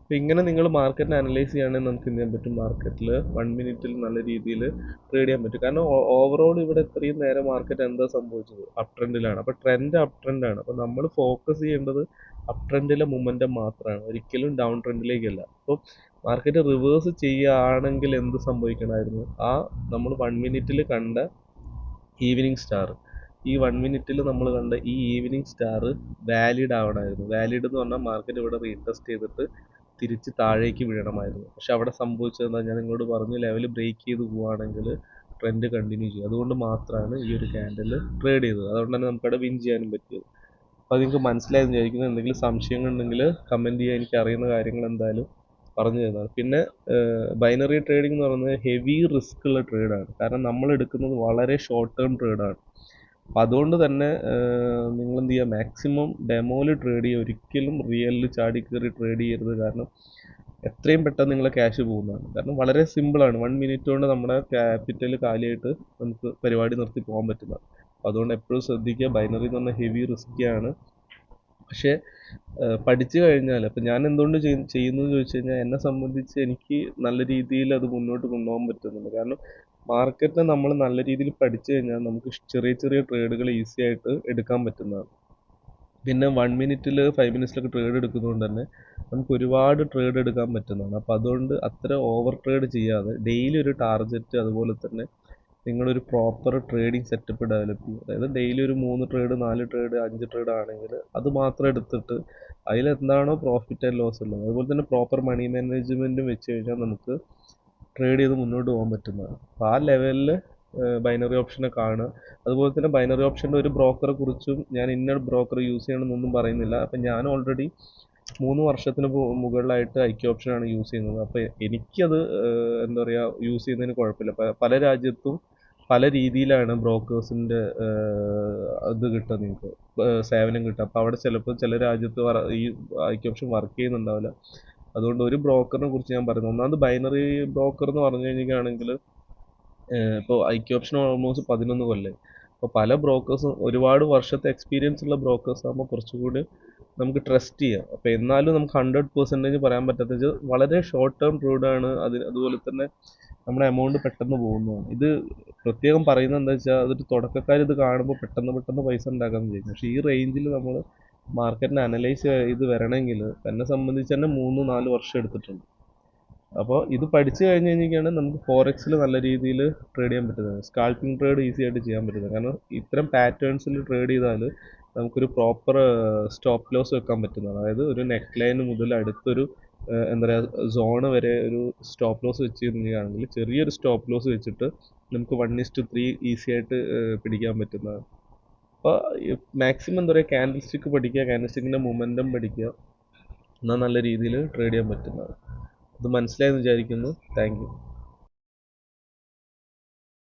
അപ്പോൾ ഇങ്ങനെ നിങ്ങൾ മാർക്കറ്റിനെ അനലൈസ് ചെയ്യുകയാണെങ്കിൽ നമുക്ക് എന്ത് ചെയ്യാൻ പറ്റും? മാർക്കറ്റിൽ 1 മിനിറ്റിൽ നല്ല രീതിയിൽ ട്രേഡ് ചെയ്യാൻ പറ്റും. കാരണം ഓവറോൾ ഇവിടെ ഇത്രയും നേരം മാർക്കറ്റ് എന്താ സംഭവിച്ചത്? അപ് ട്രെൻഡിലാണ്. അപ്പോൾ ട്രെൻഡ് അപ് ട്രെൻഡാണ്. അപ്പോൾ നമ്മൾ ഫോക്കസ് ചെയ്യേണ്ടത് അപ് ട്രെൻഡിലെ മൊമെൻറ്റം മാത്രമാണ്, ഒരിക്കലും ഡൗൺ ട്രെൻഡിലേക്കല്ല. അപ്പോൾ മാർക്കറ്റ് റിവേഴ്സ് ചെയ്യുകയാണെങ്കിൽ എന്ത് സംഭവിക്കണമായിരുന്നു? നമ്മൾ 1 മിനിറ്റിൽ കണ്ട ഈവനിങ് സ്റ്റാർ, ഈ 1 മിനിറ്റിൽ നമ്മൾ കണ്ട ഈ ഈവനിങ് സ്റ്റാർ വാലിഡ് ആവണമായിരുന്നു. വാലിഡ് എന്ന് പറഞ്ഞാൽ മാർക്കറ്റ് ഇവിടെ റീടെസ്റ്റ് ചെയ്തിട്ട് തിരിച്ച് താഴേക്ക് വീഴണമായിരുന്നു. പക്ഷെ അവിടെ സംഭവിച്ചത് എന്താ? ഞാൻ നിങ്ങളോട് പറഞ്ഞു, ലെവൽ ബ്രേക്ക് ചെയ്ത് പോവുകയാണെങ്കിൽ ട്രെൻഡ് കണ്ടിന്യൂ ചെയ്യും. അതുകൊണ്ട് മാത്രമാണ് ഈ ഒരു ക്യാൻഡിൽ ട്രേഡ് ചെയ്തത്. അതുകൊണ്ട് തന്നെ നമുക്കവിടെ വിൻ ചെയ്യാനും പറ്റിയത്. അപ്പോൾ നിങ്ങൾക്ക് മനസ്സിലായെന്ന് വിചാരിക്കുന്നു. എന്തെങ്കിലും സംശയങ്ങളുണ്ടെങ്കിൽ കമൻറ്റ് ചെയ്യുക. എനിക്ക് അറിയുന്ന കാര്യങ്ങൾ എന്തായാലും പറഞ്ഞു തരുന്നതാണ്. പിന്നെ ബൈനറി ട്രേഡിംഗ് എന്ന് പറയുന്നത് ഹെവി റിസ്ക് ഉള്ള ട്രേഡാണ്. കാരണം നമ്മൾ എടുക്കുന്നത് വളരെ ഷോർട്ട് ടേം ട്രേഡാണ്. അപ്പം അതുകൊണ്ട് തന്നെ നിങ്ങൾ എന്ത് ചെയ്യുക? മാക്സിമം ഡെമോയിൽ ട്രേഡ് ചെയ്യുക. ഒരിക്കലും റിയലിൽ ചാടി കയറി ട്രേഡ് ചെയ്യരുത്. കാരണം എത്രയും പെട്ടെന്ന് നിങ്ങളെ ക്യാഷ് പോകുന്നതാണ്. കാരണം വളരെ സിമ്പിളാണ്. 1 മിനിറ്റ് കൊണ്ട് നമ്മുടെ ക്യാപിറ്റൽ കാലിയായിട്ട് നമുക്ക് പരിപാടി നിർത്തി പോകാൻ പറ്റുന്നതാണ്. അപ്പോൾ അതുകൊണ്ട് എപ്പോഴും ശ്രദ്ധിക്കുക. ബൈനറി എന്ന് പറഞ്ഞാൽ ഹെവി റിസ്ക്കിയാണ്. പക്ഷേ പഠിച്ചു കഴിഞ്ഞാൽ, അപ്പം ഞാൻ എന്തുകൊണ്ട് ചെയ്യുന്നു എന്ന് ചോദിച്ചു കഴിഞ്ഞാൽ, എന്നെ സംബന്ധിച്ച് എനിക്ക് നല്ല രീതിയിൽ അത് മുന്നോട്ട് കൊണ്ടുപോകാൻ പറ്റുന്നുണ്ട്. കാരണം മാർക്കറ്റിനെ നമ്മൾ നല്ല രീതിയിൽ പഠിച്ചു കഴിഞ്ഞാൽ നമുക്ക് ചെറിയ ചെറിയ ട്രേഡുകൾ ഈസി ആയിട്ട് എടുക്കാൻ പറ്റുന്നതാണ്. പിന്നെ 1 മിനിറ്റിൽ 5 മിനിറ്റ്സിലൊക്കെ ട്രേഡ് എടുക്കുന്നതുകൊണ്ട് തന്നെ നമുക്ക് ഒരുപാട് ട്രേഡ് എടുക്കാൻ പറ്റുന്നതാണ്. അപ്പോൾ അതുകൊണ്ട് അത്ര ഓവർ ട്രേഡ് ചെയ്യാതെ ഡെയിലി ഒരു ടാർഗറ്റ്, അതുപോലെ തന്നെ നിങ്ങളൊരു പ്രോപ്പർ ട്രേഡിംഗ് സെറ്റപ്പ് ഡെവലപ്പ് ചെയ്യും. അതായത് ഡെയിലി ഒരു 3 ട്രേഡ് 4 ട്രേഡ് 5 ട്രേഡ് ആണെങ്കിൽ അത് മാത്രം എടുത്തിട്ട് അതിലെന്താണോ പ്രോഫിറ്റ് ആൻഡ് ലോസ് ഉള്ളത്, അതുപോലെ തന്നെ പ്രോപ്പർ മണി മാനേജ്മെൻറ്റും വെച്ച് കഴിഞ്ഞാൽ നമുക്ക് ട്രേഡ് ചെയ്ത് മുന്നോട്ട് പോകാൻ പറ്റുന്നതാണ്. അപ്പോൾ ആ ലെവലിൽ ബൈനറി ഓപ്ഷനെ കാണുക. അതുപോലെ തന്നെ ബൈനറി ഓപ്ഷൻ്റെ ഒരു ബ്രോക്കറെ കുറിച്ചും ഞാൻ ഇന്ന ബ്രോക്കർ യൂസ് ചെയ്യണമെന്നൊന്നും പറയുന്നില്ല. അപ്പം ഞാൻ ഓൾറെഡി 3 വർഷത്തിന് മുകളിലായിട്ട് ഐക്യ ഓപ്ഷനാണ് യൂസ് ചെയ്യുന്നത്. അപ്പോൾ എനിക്കത് എന്താ പറയുക, യൂസ് ചെയ്യുന്നതിന് കുഴപ്പമില്ല. പല രാജ്യത്തും പല രീതിയിലാണ് ബ്രോക്കേഴ്സിൻ്റെ ഇത് കിട്ടുക, നിങ്ങൾക്ക് സേവനം കിട്ടുക. അപ്പോൾ അവിടെ ചിലപ്പോൾ ചില രാജ്യത്ത് ഈ ഐക്യ ഓപ്ഷൻ വർക്ക് ചെയ്യുന്നുണ്ടാവില്ല. അതുകൊണ്ട് ഒരു ബ്രോക്കറിനെ കുറിച്ച് ഞാൻ പറയുന്നത്, ഒന്നാമത് ബൈനറി ബ്രോക്കർ എന്ന് പറഞ്ഞു കഴിഞ്ഞിട്ടാണെങ്കിൽ ഇപ്പോൾ ഐക്യ ഓപ്ഷൻ ഓൾമോസ്റ്റ് 11 കൊല്ലം. അപ്പോൾ പല ബ്രോക്കേഴ്സും ഒരുപാട് വർഷത്തെ എക്സ്പീരിയൻസ് ഉള്ള ബ്രോക്കേഴ്സ് ആകുമ്പോൾ കുറച്ചുകൂടി നമുക്ക് ട്രസ്റ്റ് ചെയ്യാം. അപ്പോൾ എന്നാലും നമുക്ക് 100% പറയാൻ പറ്റാത്ത വളരെ ഷോർട്ട് ടേം ട്രേഡാണ്. അതുപോലെ തന്നെ നമ്മുടെ എമൗണ്ട് പെട്ടെന്ന് പോകുന്നതാണ്. ഇത് പ്രത്യേകം പറയുന്നത് എന്താ വെച്ചാൽ, അതൊരു തുടക്കക്കാർ ഇത് കാണുമ്പോൾ പെട്ടെന്ന് പൈസ ഉണ്ടാക്കാമെന്ന് വിചാരിക്കും. പക്ഷേ ഈ റേഞ്ചിൽ നമ്മൾ മാർക്കറ്റിനെ അനലൈസ് ചെയ്ത് വരണമെങ്കിൽ എന്നെ സംബന്ധിച്ച് തന്നെ 3-4 വർഷം എടുത്തിട്ടുണ്ട്. അപ്പോൾ ഇത് പഠിച്ചു കഴിഞ്ഞ് കഴിഞ്ഞാൽ നമുക്ക് ഫോറക്സിൽ നല്ല രീതിയിൽ ട്രേഡ് ചെയ്യാൻ പറ്റുന്നത്. സ്കാൽപ്പിംഗ് ട്രേഡ് ഈസി ആയിട്ട് ചെയ്യാൻ പറ്റുന്നത്. കാരണം ഇത്തരം പാറ്റേൺസിൽ ട്രേഡ് ചെയ്താൽ നമുക്കൊരു പ്രോപ്പർ സ്റ്റോപ്പ് ലോസ് വെക്കാൻ പറ്റുന്നതാണ്. അതായത് ഒരു നെക്ക് ലൈൻ മുതൽ അടുത്തൊരു എന്താ പറയുക സോണ് വരെ ഒരു സ്റ്റോപ്പ് ലോസ് വെച്ച് കഴിഞ്ഞാണെങ്കിൽ ചെറിയൊരു സ്റ്റോപ്പ് ലോസ് വെച്ചിട്ട് നമുക്ക് 1:3 ഈസി ആയിട്ട് പിടിക്കാൻ പറ്റുന്നതാണ്. അപ്പോൾ മാക്സിമം എന്താ പറയുക, ക്യാൻഡിൽ സ്റ്റിക്ക് പഠിക്കുക, ക്യാൻഡിൽ സ്റ്റിക്കിൻ്റെ മൊമെൻറ്റം പഠിക്കുക, എന്നാൽ നല്ല രീതിയിൽ ട്രേഡ് ചെയ്യാൻ പറ്റുന്നതാണ്. ഇത് മനസ്സിലായെന്ന് വിചാരിക്കുന്നു. Thank you.